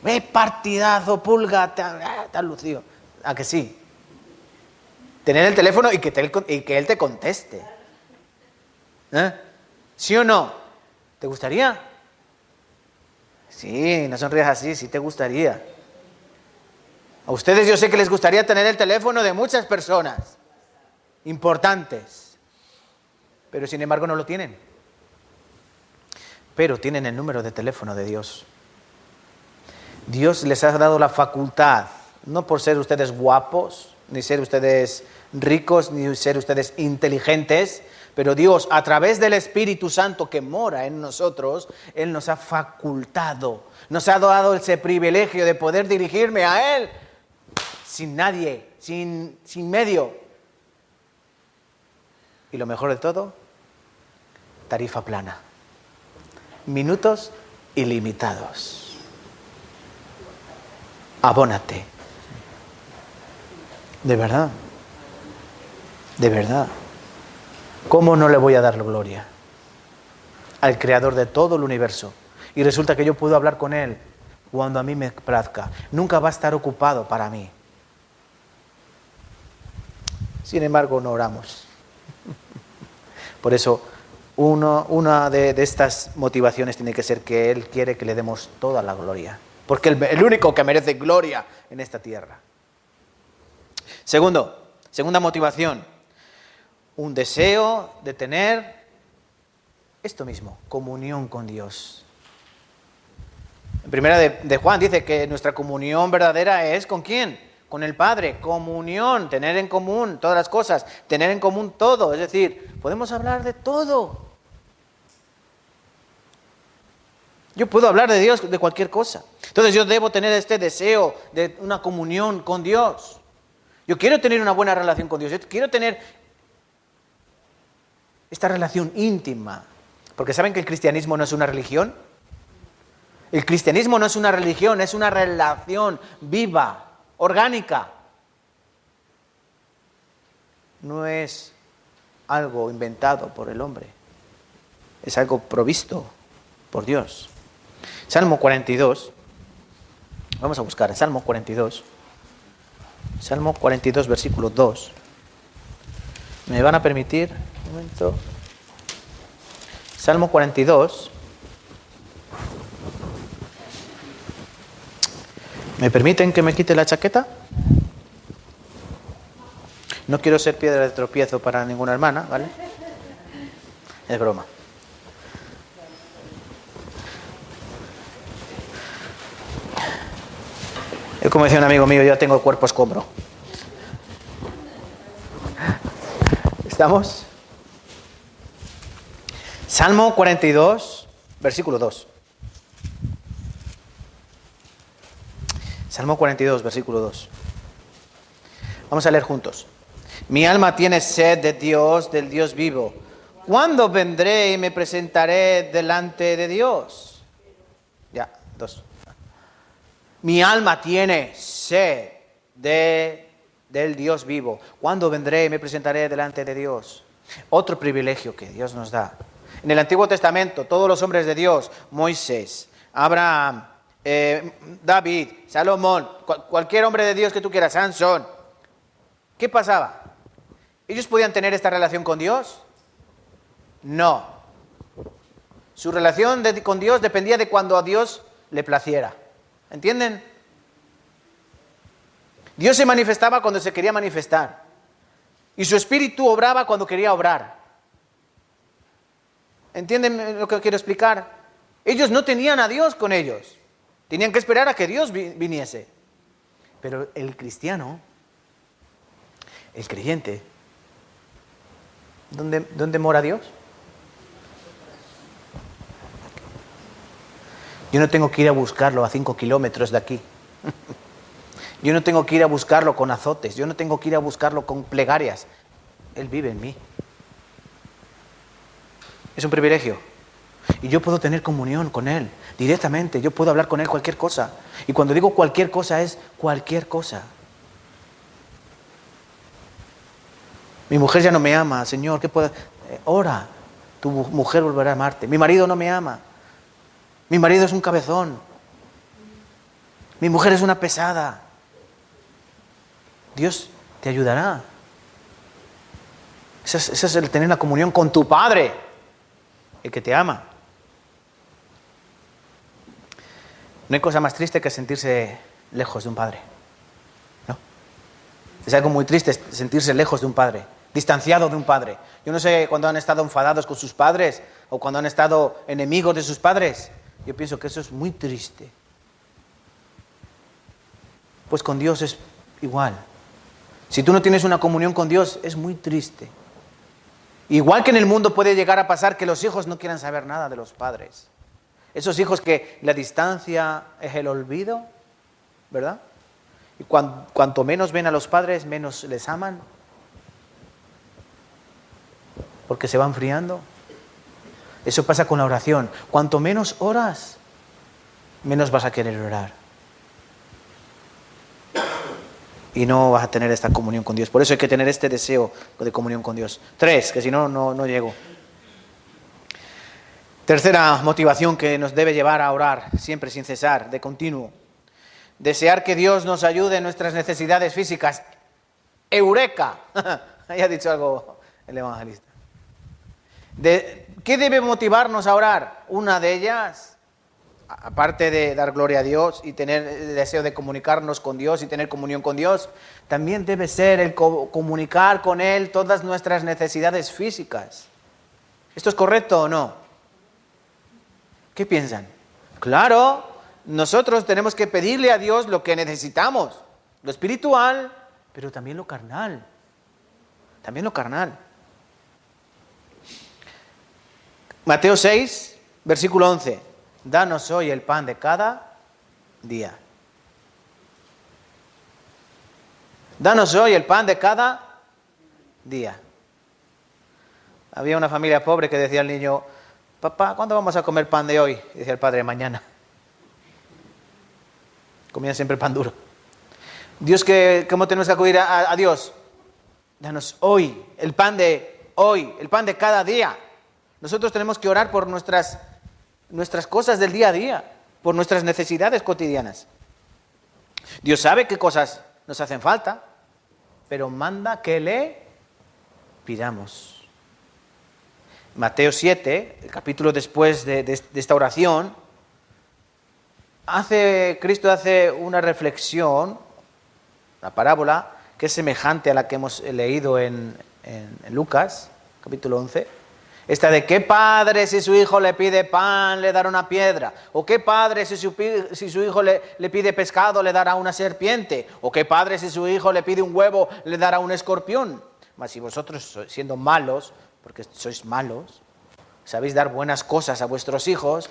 ¡Ve partidazo, pulga! Te has lucido. ¿A que sí? Tener el teléfono y que él te conteste. ¿Sí o no? ¿Te gustaría? Sí, no sonrías así, sí te gustaría. A ustedes yo sé que les gustaría tener el teléfono de muchas personas importantes, pero sin embargo no lo tienen. Pero tienen el número de teléfono de Dios. Dios les ha dado la facultad, no por ser ustedes guapos, ni ser ustedes ricos, ni ser ustedes inteligentes, pero Dios, a través del Espíritu Santo que mora en nosotros, Él nos ha facultado, nos ha dado ese privilegio de poder dirigirme a Él sin nadie, sin medio. Y lo mejor de todo, tarifa plana. Minutos ilimitados. Abónate. De verdad. De verdad. ¿Cómo no le voy a dar la gloria al creador de todo el universo? Y resulta que yo puedo hablar con Él cuando a mí me plazca. Nunca va a estar ocupado para mí. Sin embargo, no oramos. Por eso, una de estas motivaciones tiene que ser que Él quiere que le demos toda la gloria. Porque el único que merece gloria en esta tierra. Segunda motivación. Un deseo de tener esto mismo, comunión con Dios. En primera de Juan dice que nuestra comunión verdadera es ¿con quién? Con el Padre. Comunión, tener en común todas las cosas, tener en común todo. Es decir, podemos hablar de todo. Yo puedo hablar de Dios, de cualquier cosa. Entonces yo debo tener este deseo de una comunión con Dios. Yo quiero tener una buena relación con Dios. Yo quiero tener esta relación íntima. Porque ¿saben que el cristianismo no es una religión? El cristianismo no es una religión, es una relación viva, orgánica. No es algo inventado por el hombre. Es algo provisto por Dios. Salmo 42. Vamos a buscar Salmo 42. Salmo 42, versículo 2. ¿Me van a permitir un momento? Salmo 42. ¿Me permiten que me quite la chaqueta? No quiero ser piedra de tropiezo para ninguna hermana, ¿vale? Es broma. Es como decía un amigo mío, yo tengo el cuerpo escombro. ¿Estamos? Salmo 42, versículo 2. Salmo 42, versículo 2. Vamos a leer juntos. Mi alma tiene sed de Dios, del Dios vivo. ¿Cuándo vendré y me presentaré delante de Dios? Ya, 2. Mi alma tiene sed del Dios vivo. ¿Cuándo vendré y me presentaré delante de Dios? Otro privilegio que Dios nos da. En el Antiguo Testamento, todos los hombres de Dios, Moisés, Abraham, David, Salomón, cualquier hombre de Dios que tú quieras, Sansón. ¿Qué pasaba? ¿Ellos podían tener esta relación con Dios? No. Su relación con Dios dependía de cuando a Dios le placiera. ¿Entienden? Dios se manifestaba cuando se quería manifestar. Y su espíritu obraba cuando quería obrar. ¿Entienden lo que quiero explicar? Ellos no tenían a Dios con ellos. Tenían que esperar a que Dios viniese. Pero el cristiano, el creyente, ¿dónde mora Dios? Yo no tengo que ir a buscarlo a 5 kilómetros de aquí. Yo no tengo que ir a buscarlo con azotes. Yo no tengo que ir a buscarlo con plegarias. Él vive en mí. Es un privilegio. Y yo puedo tener comunión con Él directamente. Yo puedo hablar con Él cualquier cosa. Y cuando digo cualquier cosa, es cualquier cosa. Mi mujer ya no me ama. Señor, ¿qué puedo? Ora. Tu mujer volverá a amarte. Mi marido no me ama. Mi marido es un cabezón. Mi mujer es una pesada. Dios te ayudará. Ese es el tener la comunión con tu Padre, el que te ama. No hay cosa más triste que sentirse lejos de un padre. ¿No? Es algo muy triste sentirse lejos de un padre, distanciado de un padre. Yo no sé cuando han estado enfadados con sus padres o cuando han estado enemigos de sus padres. Yo pienso que eso es muy triste. Pues con Dios es igual. Si tú no tienes una comunión con Dios, es muy triste. Igual que en el mundo puede llegar a pasar que los hijos no quieran saber nada de los padres. Esos hijos que la distancia es el olvido, ¿verdad? Y cuanto menos ven a los padres, menos les aman. Porque se va enfriando. Eso pasa con la oración. Cuanto menos oras, menos vas a querer orar. Y no vas a tener esta comunión con Dios. Por eso hay que tener este deseo de comunión con Dios. 3, que si no, no llego. Tercera motivación que nos debe llevar a orar, siempre sin cesar, de continuo. Desear que Dios nos ayude en nuestras necesidades físicas. ¡Eureka! Ahí ha dicho algo el evangelista. ¿Qué debe motivarnos a orar? Una de ellas, aparte de dar gloria a Dios y tener el deseo de comunicarnos con Dios y tener comunión con Dios, también debe ser el comunicar con Él todas nuestras necesidades físicas. ¿Esto es correcto o no? ¿Qué piensan? Claro, nosotros tenemos que pedirle a Dios lo que necesitamos, lo espiritual, pero también lo carnal. También lo carnal. Mateo 6, versículo 11. Danos hoy el pan de cada día. Danos hoy el pan de cada día. Había una familia pobre que decía al niño: papá, ¿cuándo vamos a comer pan de hoy? Y decía el padre: mañana. Comían siempre pan duro. Dios, ¿cómo tenemos que acudir a Dios? Danos hoy el pan de hoy, el pan de cada día. Nosotros tenemos que orar por nuestras cosas del día a día, por nuestras necesidades cotidianas. Dios sabe qué cosas nos hacen falta, pero manda que le pidamos. Mateo 7, el capítulo después de esta oración, Cristo hace una reflexión, una parábola, que es semejante a la que hemos leído en Lucas, capítulo 11. Esta de: ¿qué padre si su hijo le pide pan le dará una piedra? ¿O qué padre si su hijo le pide pescado le dará una serpiente? ¿O qué padre si su hijo le pide un huevo le dará un escorpión? Mas si vosotros, siendo malos, porque sois malos, sabéis dar buenas cosas a vuestros hijos,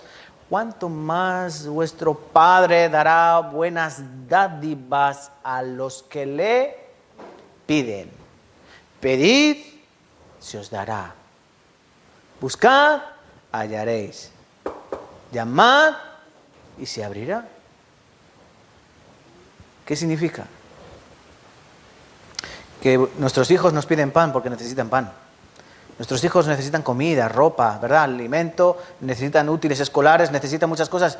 ¿cuánto más vuestro Padre dará buenas dádivas a los que le piden? Pedid, se os dará. Buscad, hallaréis. Llamad y se abrirá. ¿Qué significa? Que nuestros hijos nos piden pan porque necesitan pan. Nuestros hijos necesitan comida, ropa, ¿verdad? Alimento, necesitan útiles escolares, necesitan muchas cosas.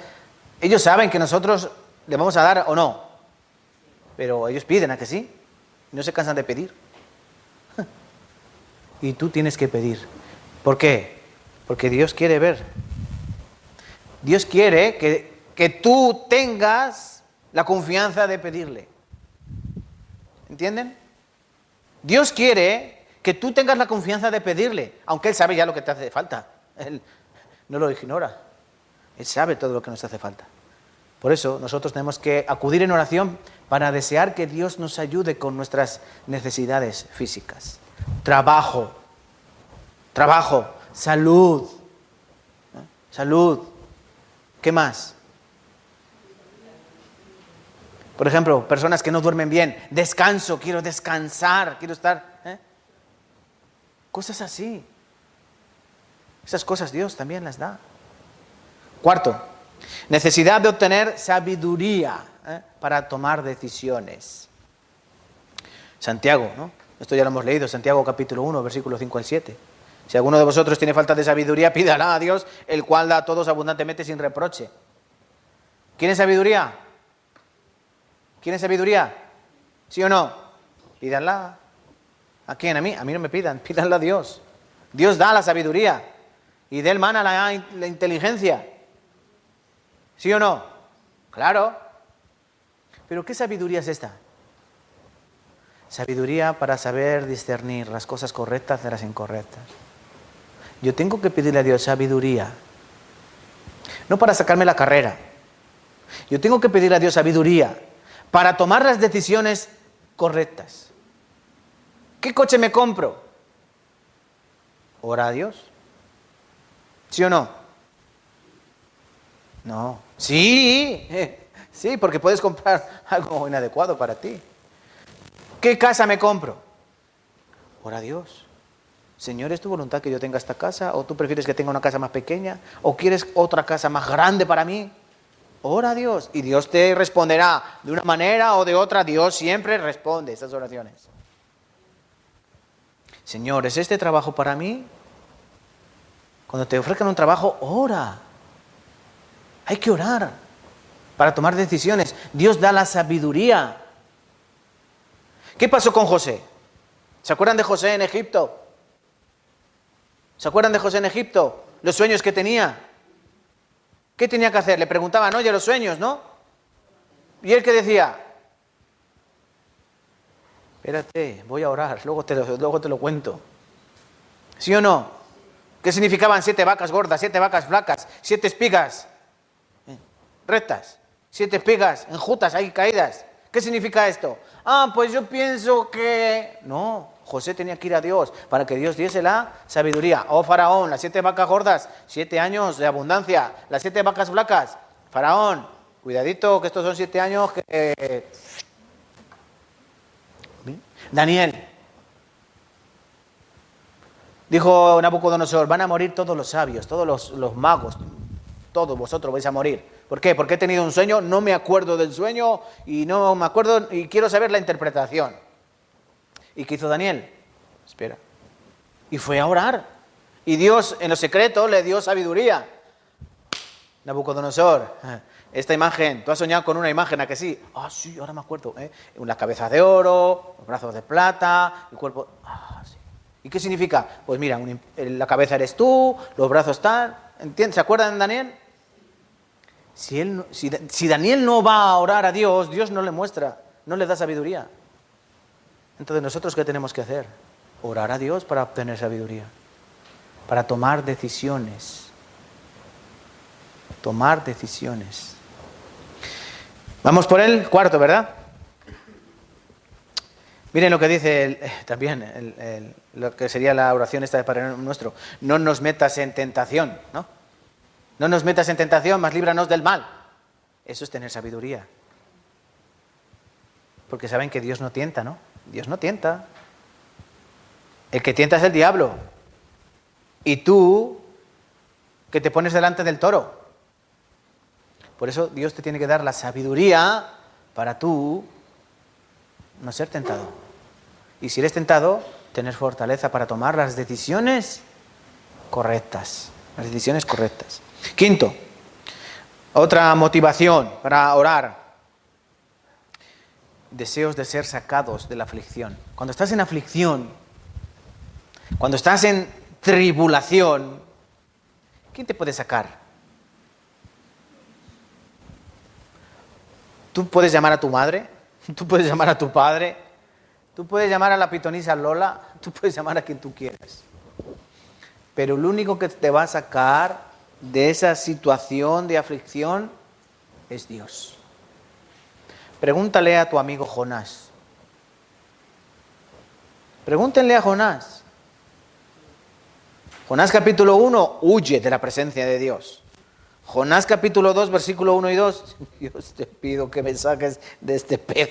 Ellos saben que nosotros le vamos a dar o no. Pero ellos piden, ¿a que sí? No se cansan de pedir. Y tú tienes que pedir. ¿Por qué? Porque Dios quiere ver. Dios quiere que tú tengas la confianza de pedirle. ¿Entienden? Dios quiere que tú tengas la confianza de pedirle, aunque Él sabe ya lo que te hace falta. Él no lo ignora. Él sabe todo lo que nos hace falta. Por eso nosotros tenemos que acudir en oración para desear que Dios nos ayude con nuestras necesidades físicas. Trabajo, salud, salud. ¿Qué más? Por ejemplo, personas que no duermen bien. Descanso, quiero descansar, quiero estar... Cosas así. Esas cosas Dios también las da. Cuarto, necesidad de obtener sabiduría para tomar decisiones. Santiago, ¿no? Esto ya lo hemos leído, Santiago capítulo 1, versículos 5 al 7. Si alguno de vosotros tiene falta de sabiduría, pídala a Dios, el cual da a todos abundantemente sin reproche. ¿Quieren sabiduría? ¿Quieren sabiduría? ¿Sí o no? Pídanla. ¿A quién? ¿A mí? A mí no me pidan, pídanla a Dios. Dios da la sabiduría y de él mana la inteligencia. ¿Sí o no? Claro. ¿Pero qué sabiduría es esta? Sabiduría para saber discernir las cosas correctas de las incorrectas. Yo tengo que pedirle a Dios sabiduría, no para sacarme la carrera. Yo tengo que pedirle a Dios sabiduría para tomar las decisiones correctas. ¿Qué coche me compro? Ora a Dios. ¿Sí o no? No. Sí, sí, porque puedes comprar algo inadecuado para ti. ¿Qué casa me compro? Ora a Dios. Señor, ¿es tu voluntad que yo tenga esta casa? ¿O tú prefieres que tenga una casa más pequeña? ¿O quieres otra casa más grande para mí? Ora a Dios y Dios te responderá de una manera o de otra. Dios siempre responde esas oraciones. Señor, ¿es este trabajo para mí? Cuando te ofrezcan un trabajo, ora. Hay que orar para tomar decisiones. Dios da la sabiduría. ¿Qué pasó con José? ¿Se acuerdan de José en Egipto? ¿Se acuerdan de José en Egipto? Los sueños que tenía. ¿Qué tenía que hacer? Le preguntaban, oye, los sueños, ¿no? ¿Y él qué decía? Espérate, voy a orar, luego te lo cuento. ¿Sí o no? ¿Qué significaban 7 vacas gordas, 7 vacas flacas, 7 espigas rectas, 7 espigas enjutas ahí caídas? ¿Qué significa esto? Pues yo pienso que... No, José tenía que ir a Dios para que Dios diese la sabiduría. Oh Faraón, las 7 vacas gordas, 7 años de abundancia. Las 7 vacas flacas, Faraón, cuidadito que estos son 7 años que... Daniel. Dijo Nabucodonosor, van a morir todos los sabios, todos los magos, todos vosotros vais a morir. ¿Por qué? Porque he tenido un sueño, no me acuerdo del sueño y no me acuerdo y quiero saber la interpretación. ¿Y qué hizo Daniel? Espera. Y fue a orar. Y Dios en lo secreto le dio sabiduría. Nabucodonosor, esta imagen, tú has soñado con una imagen, ¿a que sí? Sí, ahora me acuerdo. Una cabeza de oro, los brazos de plata, el cuerpo... sí. ¿Y qué significa? Pues mira, la cabeza eres tú, los brazos están... ¿Entiendes? ¿Se acuerdan de Daniel? Si Daniel no va a orar a Dios, Dios no le muestra, no le da sabiduría. Entonces, ¿nosotros qué tenemos que hacer? Orar a Dios para obtener sabiduría, para tomar decisiones. Tomar decisiones. Vamos por el cuarto, ¿verdad? Miren lo que dice también lo que sería la oración esta de Padre Nuestro. No nos metas en tentación, ¿no? No nos metas en tentación, mas líbranos del mal. Eso es tener sabiduría. Porque saben que Dios no tienta, ¿no? Dios no tienta. El que tienta es el diablo. Y tú, que te pones delante del toro. Por eso Dios te tiene que dar la sabiduría para tú no ser tentado. Y si eres tentado, tener fortaleza para tomar las decisiones correctas. Las decisiones correctas. Quinto, otra motivación para orar. Deseos de ser sacados de la aflicción. Cuando estás en aflicción, cuando estás en tribulación, ¿quién te puede sacar? Tú puedes llamar a tu madre, tú puedes llamar a tu padre, tú puedes llamar a la pitonisa Lola, tú puedes llamar a quien tú quieras. Pero el único que te va a sacar de esa situación de aflicción es Dios. Pregúntale a tu amigo Jonás. Pregúntenle a Jonás. Jonás capítulo 1 huye de la presencia de Dios. Jonás capítulo 2, versículo 1 y 2. Dios, te pido que me saques de este pez,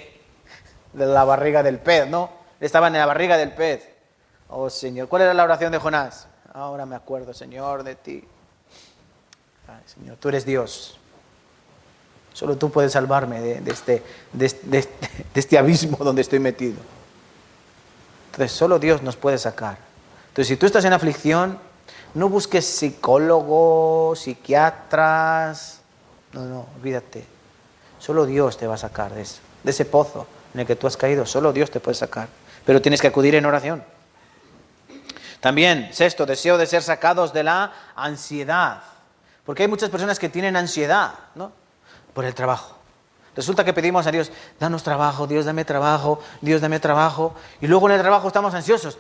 de la barriga del pez, ¿no? Estaban en la barriga del pez. Oh Señor, ¿cuál era la oración de Jonás? Ahora me acuerdo, Señor, de ti. Ay, Señor, tú eres Dios. Solo tú puedes salvarme de este abismo donde estoy metido. Entonces, solo Dios nos puede sacar. Entonces, si tú estás en aflicción, no busques psicólogos, psiquiatras. No, olvídate. Solo Dios te va a sacar de eso, de ese pozo en el que tú has caído. Solo Dios te puede sacar. Pero tienes que acudir en oración. También, sexto, deseo de ser sacados de la ansiedad. Porque hay muchas personas que tienen ansiedad, ¿no? Por el trabajo. Resulta que pedimos a Dios, danos trabajo, Dios dame trabajo, Dios dame trabajo. Y luego en el trabajo estamos ansiosos.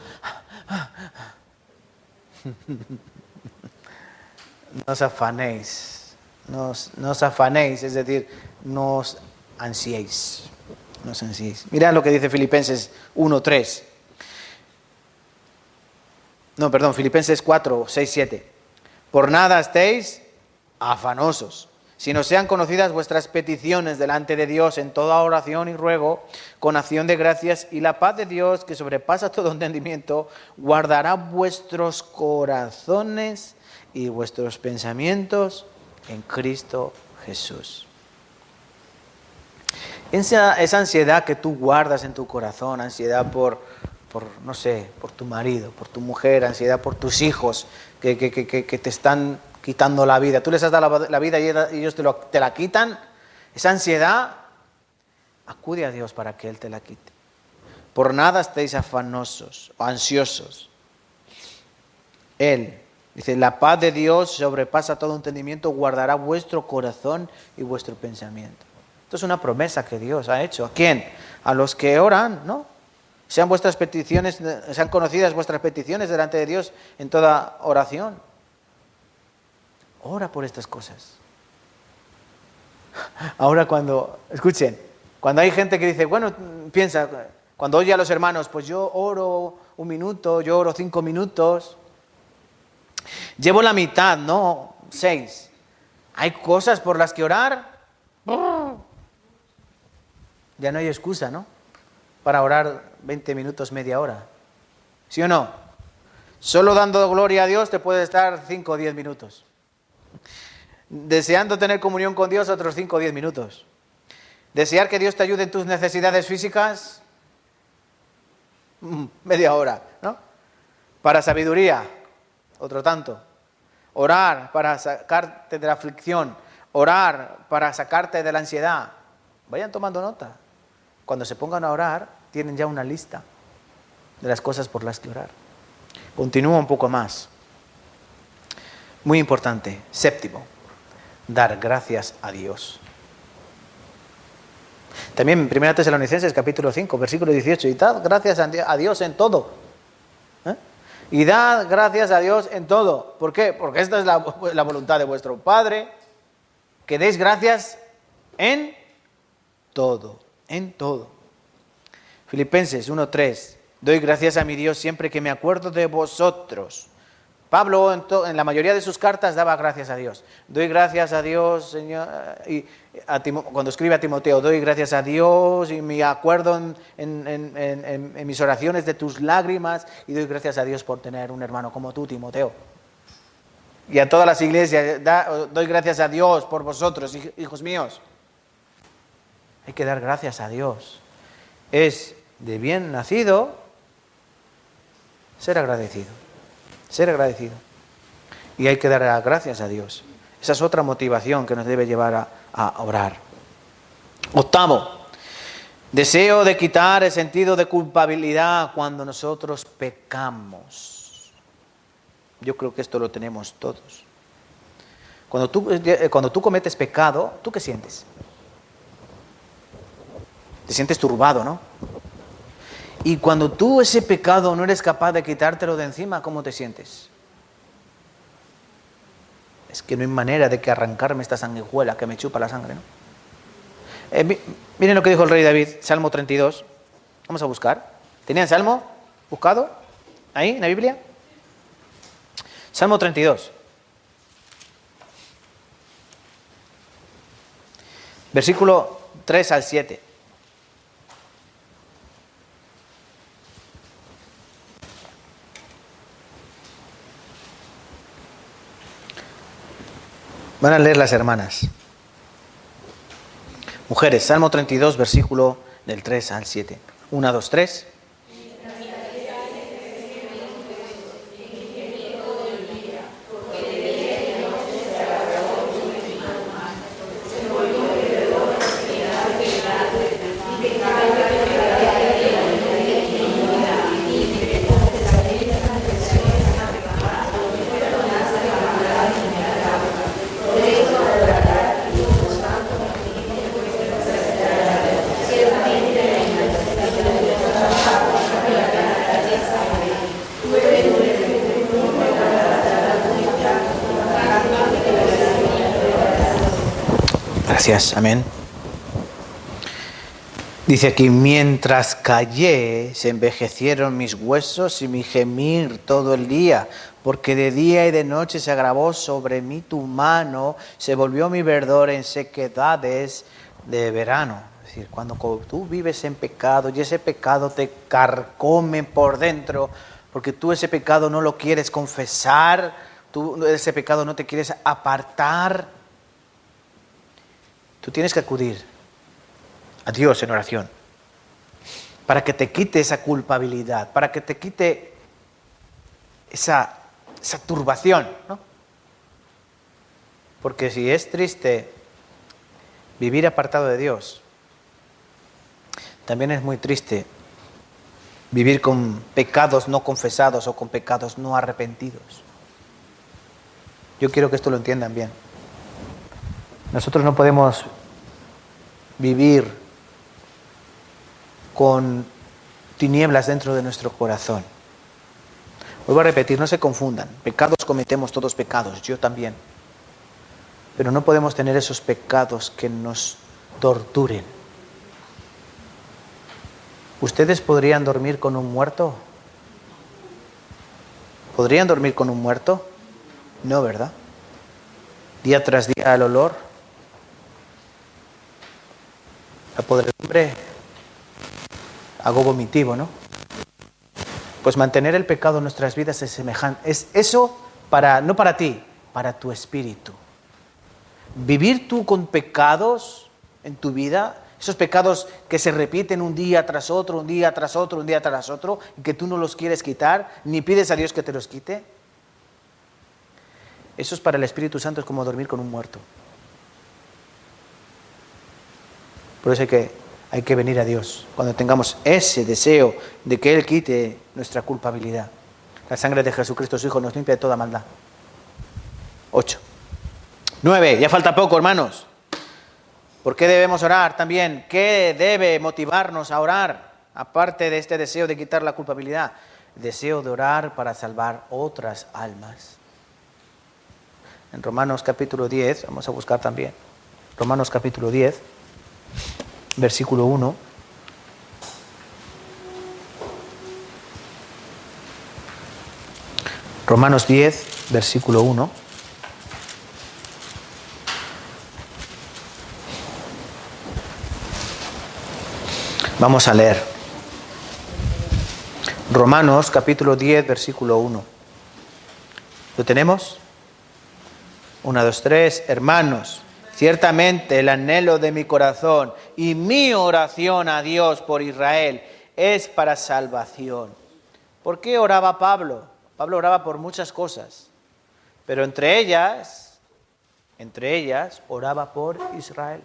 No os afanéis, no os afanéis, es decir, no os ansiéis. No os ansiéis. Mirad lo que dice Filipenses 1:3. No, perdón, Filipenses 4:6-7. Por nada estéis afanosos, sino sean conocidas vuestras peticiones delante de Dios en toda oración y ruego, con acción de gracias, y la paz de Dios, que sobrepasa todo entendimiento, guardará vuestros corazones y vuestros pensamientos en Cristo Jesús. Esa ansiedad que tú guardas en tu corazón, ansiedad por no sé, por tu marido, por tu mujer, ansiedad por tus hijos que te están quitando la vida. Tú les has dado la vida y ellos te la quitan. Esa ansiedad, acude a Dios para que Él te la quite. Por nada estéis afanosos o ansiosos. Él, dice, la paz de Dios sobrepasa todo entendimiento, guardará vuestro corazón y vuestro pensamiento. Esto es una promesa que Dios ha hecho. ¿A quién? A los que oran, ¿no? Sean vuestras peticiones, sean conocidas vuestras peticiones delante de Dios en toda oración. Ora por estas cosas. Ahora escuchen, cuando hay gente que dice, bueno, piensa, cuando oye a los hermanos, pues yo oro 1 minuto, yo oro 5 minutos, llevo la mitad, no 6. Hay cosas por las que orar. Ya no hay excusa, ¿no? Para orar 20 minutos, media hora. ¿Sí o no? Solo dando gloria a Dios te puede estar 5 o 10 minutos. Deseando tener comunión con Dios otros 5 o 10 minutos. Desear que Dios te ayude en tus necesidades físicas, media hora, ¿no? Para sabiduría, otro tanto. Orar para sacarte de la aflicción. Orar para sacarte de la ansiedad. Vayan tomando nota. Cuando se pongan a orar, tienen ya una lista de las cosas por las que orar. Continúa un poco más. Muy importante. Séptimo, dar gracias a Dios. También en 1 Tesalonicenses capítulo 5, versículo 18. Y dad gracias a Dios en todo. Y dad gracias a Dios en todo. ¿Por qué? Porque esta es la voluntad de vuestro Padre. Que deis gracias en todo. En todo. Filipenses 1:3. Doy gracias a mi Dios siempre que me acuerdo de vosotros. Pablo en la mayoría de sus cartas daba gracias a Dios. Doy gracias a Dios, Señor, y cuando escribe a Timoteo, doy gracias a Dios y me acuerdo en mis oraciones de tus lágrimas y doy gracias a Dios por tener un hermano como tú, Timoteo. Y a todas las iglesias, doy gracias a Dios por vosotros, hijos míos. Hay que dar gracias a Dios. Es de bien nacido ser agradecido. Ser agradecido. Y hay que dar gracias a Dios. Esa es otra motivación que nos debe llevar a orar. Octavo, deseo de quitar el sentido de culpabilidad cuando nosotros pecamos. Yo creo que esto lo tenemos todos. Cuando tú cometes pecado, ¿tú qué sientes? Te sientes turbado, ¿no? Y cuando tú ese pecado no eres capaz de quitártelo de encima, ¿cómo te sientes? es que no hay manera de que arrancarme esta sanguijuela que me chupa la sangre, ¿no? Miren lo que dijo el rey David, Salmo 32. Vamos a buscar. ¿Tenían Salmo buscado ahí en la Biblia? Salmo 32. Versículo 3 al 7. Van a leer las hermanas. Mujeres, Salmo 32, versículo del 3 al 7. 1, 2, 3. Gracias, amén. Dice aquí, mientras callé, se envejecieron mis huesos y mi gemir todo el día, porque de día y de noche se agravó sobre mí tu mano, se volvió mi verdor en sequedades de verano. Es decir, cuando tú vives en pecado y ese pecado te carcome por dentro, porque tú ese pecado no lo quieres confesar, tú ese pecado no te quieres apartar, tú tienes que acudir a Dios en oración para que te quite esa culpabilidad, para que te quite esa turbación, ¿no? Porque si es triste vivir apartado de Dios, también es muy triste vivir con pecados no confesados o con pecados no arrepentidos. Yo quiero que esto lo entiendan bien. Nosotros no podemos vivir con tinieblas dentro de nuestro corazón. Vuelvo a repetir, no se confundan. Pecados cometemos todos pecados, yo también. Pero no podemos tener esos pecados que nos torturen. ¿Ustedes podrían dormir con un muerto? ¿Podrían dormir con un muerto? No, ¿verdad? Día tras día el olor, la podredumbre, algo vomitivo, ¿no? Pues mantener el pecado en nuestras vidas es semejante. Es eso no para ti, para tu espíritu. Vivir tú con pecados en tu vida, esos pecados que se repiten un día tras otro, un día tras otro, un día tras otro, y que tú no los quieres quitar, ni pides a Dios que te los quite. Eso es para el Espíritu Santo, es como dormir con un muerto. Por eso hay que venir a Dios cuando tengamos ese deseo de que Él quite nuestra culpabilidad. La sangre de Jesucristo, su Hijo, nos limpia de toda maldad. 8. 9. Ya falta poco, hermanos. ¿Por qué debemos orar también? ¿Qué debe motivarnos a orar? Aparte de este deseo de quitar la culpabilidad. El deseo de orar para salvar otras almas. En Romanos capítulo 10, vamos a buscar también. Romanos capítulo 10. Versículo 1. Romanos 10, versículo 1. Vamos a leer. Romanos capítulo 10, versículo 1. ¿Lo tenemos? 1, 2, 3. Hermanos, ciertamente el anhelo de mi corazón y mi oración a Dios por Israel es para salvación. ¿Por qué oraba Pablo? Pablo oraba por muchas cosas, pero entre ellas oraba por Israel.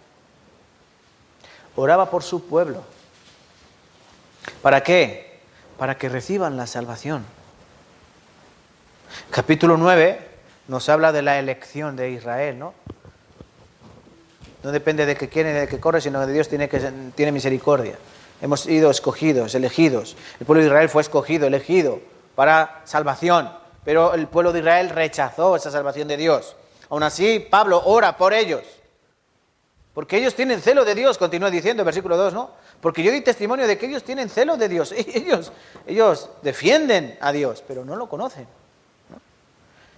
Oraba por su pueblo. ¿Para qué? Para que reciban la salvación. Capítulo 9 nos habla de la elección de Israel, ¿no? No depende de que quiere, de que corre, sino de Dios tiene misericordia. Hemos sido escogidos, elegidos. El pueblo de Israel fue escogido, elegido para salvación. Pero el pueblo de Israel rechazó esa salvación de Dios. Aún así, Pablo ora por ellos. Porque ellos tienen celo de Dios, continúa diciendo, versículo 2, ¿no? Porque yo di testimonio de que ellos tienen celo de Dios. Ellos defienden a Dios, pero no lo conocen, ¿no?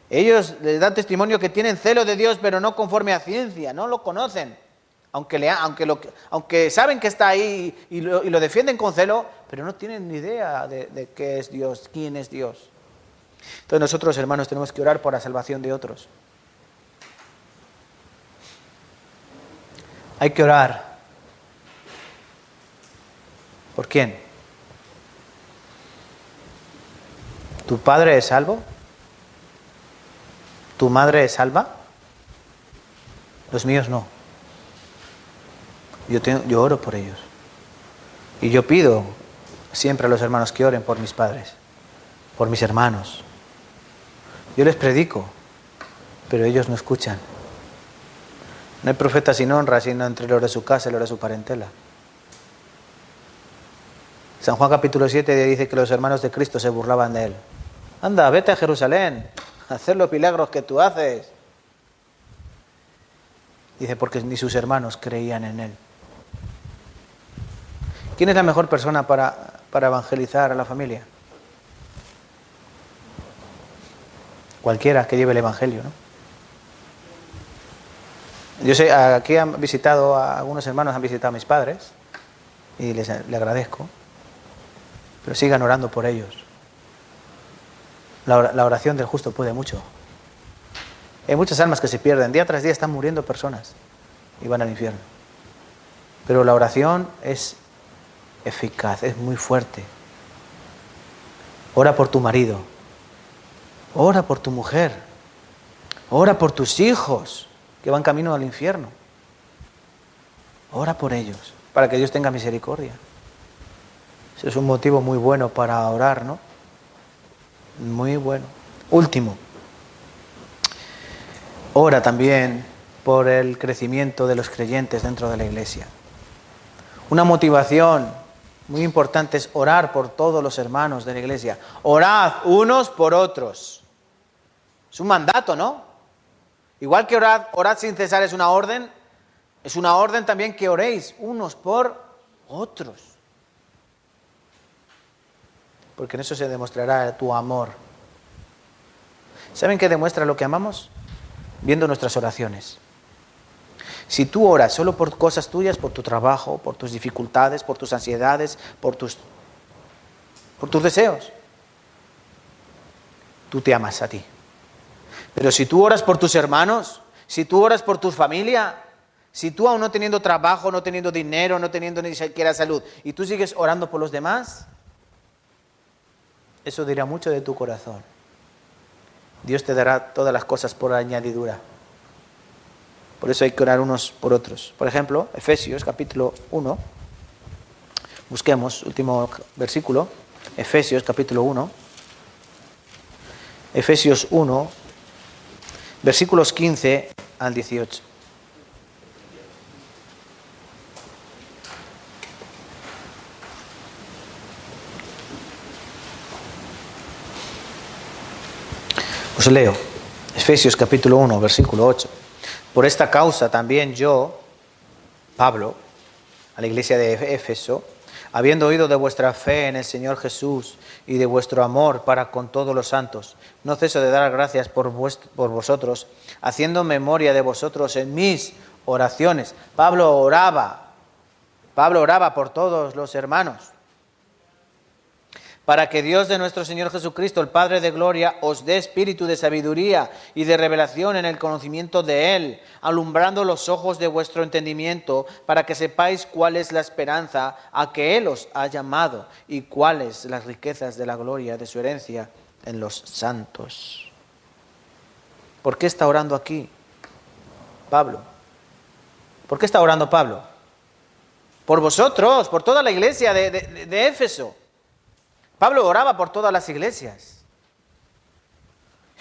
Ellos les dan testimonio que tienen celo de Dios, pero no conforme a ciencia, no lo conocen. Aunque saben que está ahí y lo defienden con celo, pero no tienen ni idea de qué es Dios, quién es Dios. Entonces nosotros, hermanos, tenemos que orar por la salvación de otros. Hay que orar. ¿Por quién? ¿Tu padre es salvo? ¿Tu madre es salva? Los míos no. Yo oro por ellos. Y yo pido siempre a los hermanos que oren por mis padres, por mis hermanos. Yo les predico, pero ellos no escuchan. No hay profeta sin honra, sino entre los de su casa y los de su parentela. San Juan capítulo 7 dice que los hermanos de Cristo se burlaban de él. Anda, vete a Jerusalén, a hacer los milagros que tú haces. Dice, porque ni sus hermanos creían en él. ¿Quién es la mejor persona para evangelizar a la familia? Cualquiera que lleve el evangelio, ¿no? Yo sé, aquí han visitado, algunos hermanos han visitado a mis padres y le agradezco, pero sigan orando por ellos. La oración del justo puede mucho. Hay muchas almas que se pierden, día tras día están muriendo personas y van al infierno. Pero la oración es eficaz, es muy fuerte. Ora por tu marido, ora por tu mujer, ora por tus hijos que van camino al infierno. Ora por ellos, para que Dios tenga misericordia. Ese es un motivo muy bueno para orar, ¿no? Muy bueno. Último, ora también por el crecimiento de los creyentes dentro de la iglesia. Una motivación muy importante es orar por todos los hermanos de la iglesia. Orad unos por otros. Es un mandato, ¿no? Igual que orad sin cesar es una orden también que oréis unos por otros. Porque en eso se demostrará tu amor. ¿Saben qué demuestra lo que amamos? Viendo nuestras oraciones. Si tú oras solo por cosas tuyas, por tu trabajo, por tus dificultades, por tus ansiedades, por tus deseos, tú te amas a ti. Pero si tú oras por tus hermanos, si tú oras por tu familia, si tú aún no teniendo trabajo, no teniendo dinero, no teniendo ni siquiera salud, y tú sigues orando por los demás, eso dirá mucho de tu corazón. Dios te dará todas las cosas por añadidura. Por eso hay que orar unos por otros. Por ejemplo, Efesios capítulo 1. Busquemos, último versículo. Efesios capítulo 1. Efesios 1, versículos 15 al 18. Os leo. Efesios capítulo 1, versículo 8. Por esta causa también yo, Pablo, a la iglesia de Éfeso, habiendo oído de vuestra fe en el Señor Jesús y de vuestro amor para con todos los santos, no ceso de dar gracias por vosotros, haciendo memoria de vosotros en mis oraciones. Pablo oraba por todos los hermanos, para que Dios de nuestro Señor Jesucristo, el Padre de gloria, os dé espíritu de sabiduría y de revelación en el conocimiento de Él, alumbrando los ojos de vuestro entendimiento, para que sepáis cuál es la esperanza a que Él os ha llamado y cuáles las riquezas de la gloria de su herencia en los santos. ¿Por qué está orando aquí Pablo? ¿Por qué está orando Pablo? Por vosotros, por toda la iglesia de Éfeso. Pablo oraba por todas las iglesias.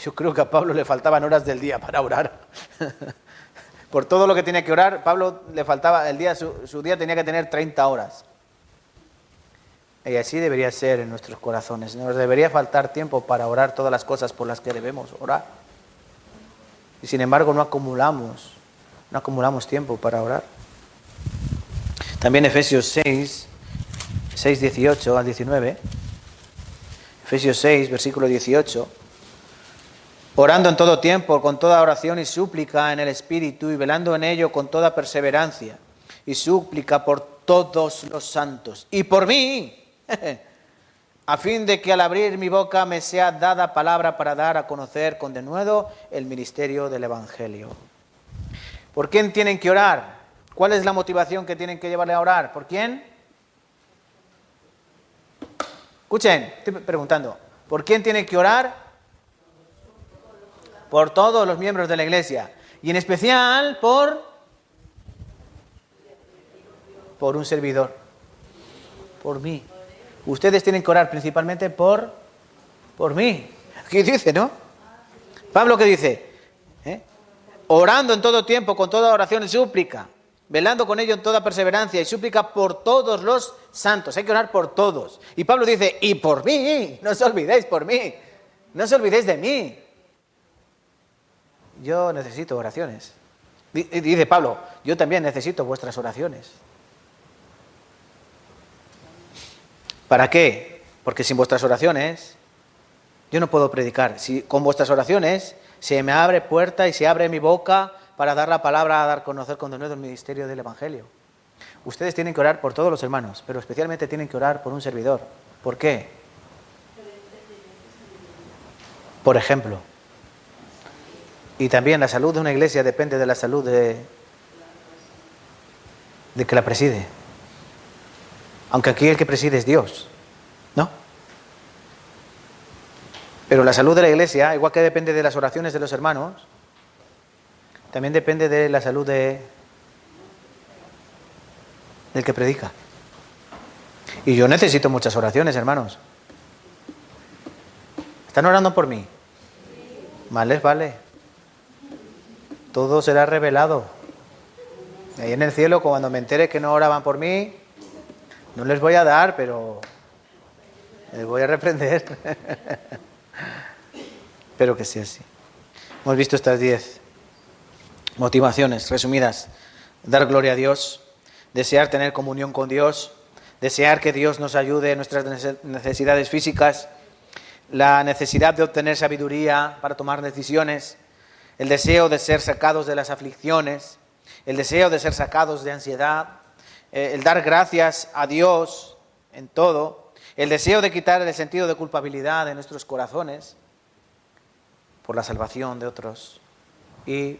Yo creo que a Pablo le faltaban horas del día para orar. Por todo lo que tenía que orar, Pablo le faltaba el día, su día tenía que tener 30 horas. Y así debería ser en nuestros corazones. Nos debería faltar tiempo para orar todas las cosas por las que debemos orar. Y sin embargo no acumulamos tiempo para orar. También Efesios 6, 18 al 19. Efesios 6, versículo 18. Orando en todo tiempo, con toda oración y súplica en el Espíritu, y velando en ello con toda perseverancia y súplica por todos los santos. Y por mí, a fin de que al abrir mi boca me sea dada palabra para dar a conocer con denuedo el ministerio del Evangelio. ¿Por quién tienen que orar? ¿Cuál es la motivación que tienen que llevarle a orar? ¿Por quién? Escuchen, estoy preguntando. ¿Por quién tienen que orar? Por todos los miembros de la iglesia. Y en especial por un servidor. Por mí. Ustedes tienen que orar principalmente por mí. Aquí dice, ¿no? Pablo, ¿qué dice? Orando en todo tiempo, con toda oración y súplica, velando con ello en toda perseverancia y súplica por todos los santos. Hay que orar por todos. Y Pablo dice, y por mí, no os olvidéis por mí, no os olvidéis de mí. Yo necesito oraciones. Dice Pablo, yo también necesito vuestras oraciones. ¿Para qué? Porque sin vuestras oraciones yo no puedo predicar. Si con vuestras oraciones se me abre puerta y se abre mi boca para dar la palabra, a dar a conocer con denuedo el ministerio del Evangelio. Ustedes tienen que orar por todos los hermanos, pero especialmente tienen que orar por un servidor. ¿Por qué? Por ejemplo. Y también la salud de una iglesia depende de la salud de que la preside. Aunque aquí el que preside es Dios, ¿no? Pero la salud de la iglesia, igual que depende de las oraciones de los hermanos, también depende de la salud del que predica. Y yo necesito muchas oraciones, hermanos. ¿Están orando por mí? Más les vale. Todo será revelado. Ahí en el cielo, cuando me entere que no oraban por mí, no les voy a dar, pero les voy a reprender. Espero que sea así. Hemos visto estas 10 motivaciones resumidas. Dar gloria a Dios, desear tener comunión con Dios, desear que Dios nos ayude en nuestras necesidades físicas, la necesidad de obtener sabiduría para tomar decisiones, el deseo de ser sacados de las aflicciones, el deseo de ser sacados de ansiedad, el dar gracias a Dios en todo, el deseo de quitar el sentido de culpabilidad de nuestros corazones por la salvación de otros y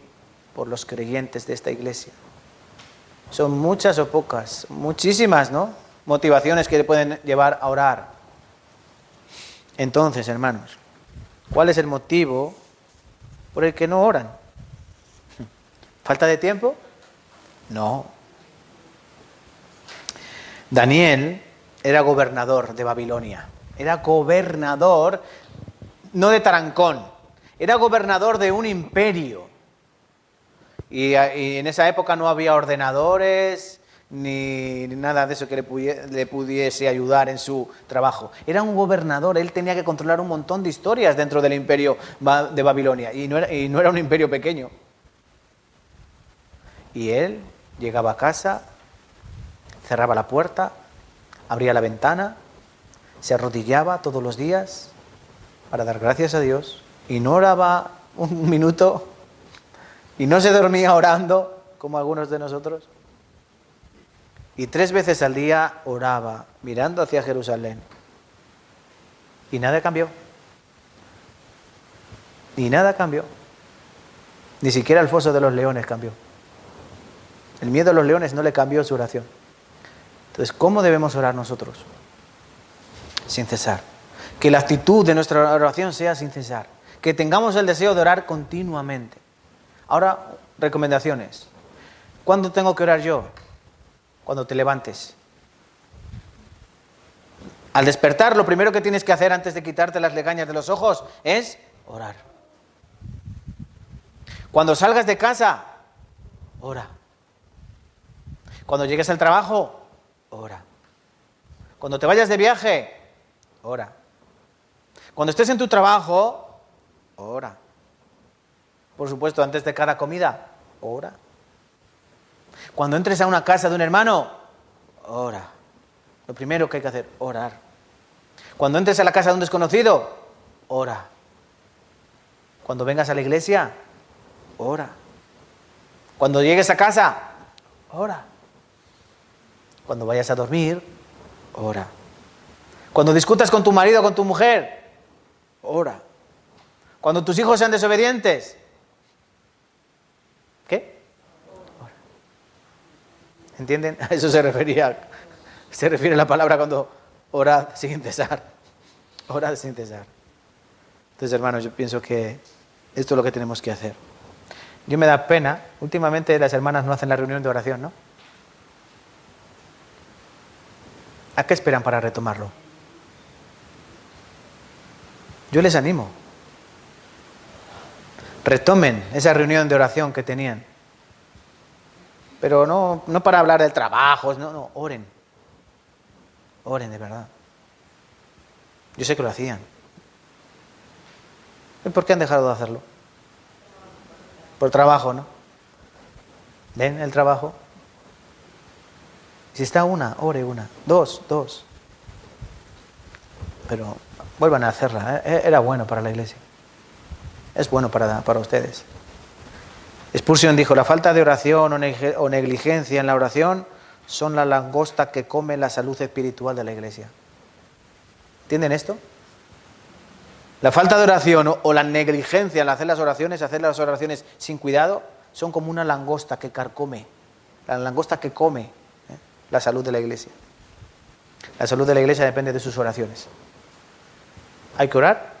por los creyentes de esta iglesia. Son muchas o pocas, muchísimas, ¿no?, motivaciones que le pueden llevar a orar. Entonces, hermanos, ¿cuál es el motivo por el que no oran? ¿Falta de tiempo? No. Daniel era gobernador de Babilonia. Era gobernador, no de Tarancón, era gobernador de un imperio. Y en esa época no había ordenadores ni nada de eso que le pudiese ayudar en su trabajo. Era un gobernador, él tenía que controlar un montón de historias dentro del imperio de Babilonia. Y no era un imperio pequeño. Y él llegaba a casa, cerraba la puerta, abría la ventana, se arrodillaba todos los días para dar gracias a Dios y no oraba un minuto y no se dormía orando como algunos de nosotros. Y 3 veces al día oraba mirando hacia Jerusalén. Y nada cambió. Y nada cambió. Ni siquiera el foso de los leones cambió. El miedo a los leones no le cambió su oración. Entonces, ¿cómo debemos orar nosotros? Sin cesar. Que la actitud de nuestra oración sea sin cesar. Que tengamos el deseo de orar continuamente. Ahora, recomendaciones. ¿Cuándo tengo que orar yo? Cuando te levantes. Al despertar, lo primero que tienes que hacer antes de quitarte las legañas de los ojos es orar. Cuando salgas de casa, ora. Cuando llegues al trabajo, ora. Cuando te vayas de viaje, ora. Cuando estés en tu trabajo, ora. Por supuesto, antes de cada comida, ora. Cuando entres a una casa de un hermano, ora. Lo primero que hay que hacer, orar. Cuando entres a la casa de un desconocido, ora. Cuando vengas a la iglesia, ora. Cuando llegues a casa, ora. Cuando vayas a dormir, ora. Cuando discutas con tu marido o con tu mujer, ora. Cuando tus hijos sean desobedientes, ¿qué? Ora. ¿Entienden? A eso se refiere la palabra cuando orad sin cesar. Orad sin cesar. Entonces, hermanos, yo pienso que esto es lo que tenemos que hacer. Yo me da pena, últimamente las hermanas no hacen la reunión de oración, ¿no? ¿A qué esperan para retomarlo? Yo les animo. Retomen esa reunión de oración que tenían. Pero no para hablar del trabajo, no, oren. Oren de verdad. Yo sé que lo hacían. ¿Y por qué han dejado de hacerlo? Por trabajo, ¿no? ¿Ven el trabajo? Si está una, ore una. Dos. Pero vuelvan a hacerla. Era bueno para la iglesia. Es bueno para ustedes. Spurgeon dijo, la falta de oración o negligencia en la oración son la langosta que come la salud espiritual de la iglesia. ¿Entienden esto? La falta de oración o la negligencia al hacer las oraciones sin cuidado, son como una langosta que carcome, la langosta que come la salud de la iglesia. La salud de la iglesia depende de sus oraciones. Hay que orar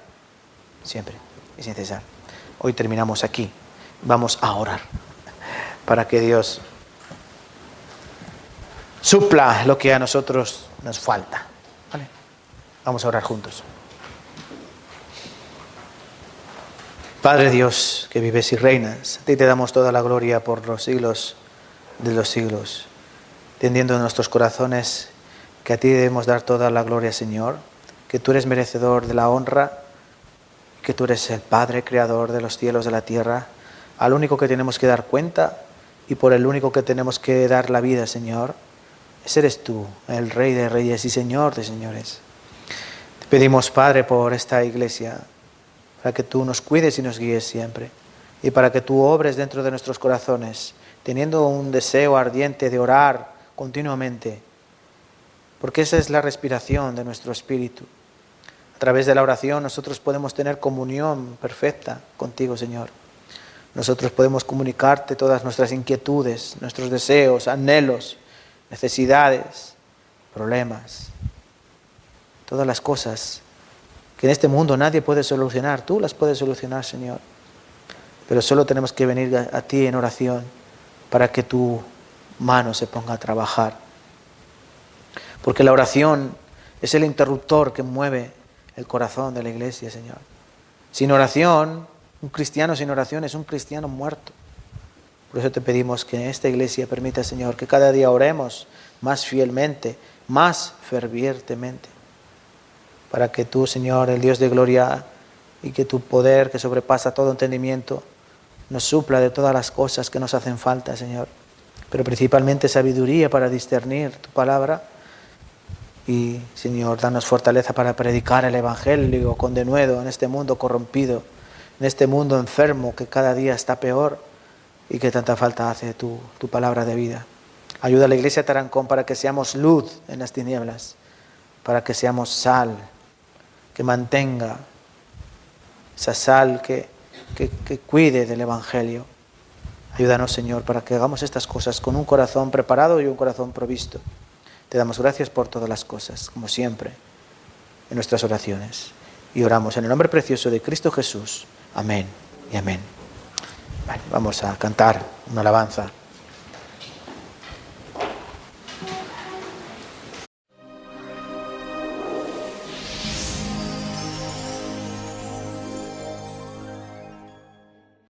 siempre y sin cesar. Hoy terminamos aquí. Vamos a orar para que Dios supla lo que a nosotros nos falta. ¿Vale? Vamos a orar juntos. Padre Dios, que vives y reinas, a ti te damos toda la gloria por los siglos de los siglos, tendiendo en nuestros corazones que a ti debemos dar toda la gloria, Señor, que tú eres merecedor de la honra, que tú eres el Padre creador de los cielos, de la tierra, al único que tenemos que dar cuenta y por el único que tenemos que dar la vida, Señor. Ese eres tú, el Rey de reyes y Señor de señores. Te pedimos, Padre, por esta iglesia, para que tú nos cuides y nos guíes siempre, y para que tú obres dentro de nuestros corazones, teniendo un deseo ardiente de orar continuamente, porque esa es la respiración de nuestro espíritu. A través de la oración nosotros podemos tener comunión perfecta contigo, Señor. Nosotros podemos comunicarte todas nuestras inquietudes, nuestros deseos, anhelos, necesidades, problemas, todas las cosas que en este mundo nadie puede solucionar. Tú las puedes solucionar, Señor. Pero solo tenemos que venir a ti en oración para que tu mano se ponga a trabajar. Porque la oración es el interruptor que mueve el corazón de la iglesia, Señor. Sin oración, un cristiano sin oración es un cristiano muerto. Por eso te pedimos que en esta iglesia permita, Señor, que cada día oremos más fielmente, más fervientemente, para que tú, Señor, el Dios de gloria, y que tu poder que sobrepasa todo entendimiento, nos supla de todas las cosas que nos hacen falta, Señor. Pero principalmente sabiduría para discernir tu palabra. Y, Señor, danos fortaleza para predicar el Evangelio con denuedo en este mundo corrompido, en este mundo enfermo que cada día está peor y que tanta falta hace tu palabra de vida. Ayuda a la iglesia de Tarancón para que seamos luz en las tinieblas, para que seamos sal, que mantenga esa sal que cuide del Evangelio. Ayúdanos, Señor, para que hagamos estas cosas con un corazón preparado y un corazón provisto. Te damos gracias por todas las cosas, como siempre, en nuestras oraciones. Y oramos en el nombre precioso de Cristo Jesús. Amén y amén. Vale, vamos a cantar una alabanza.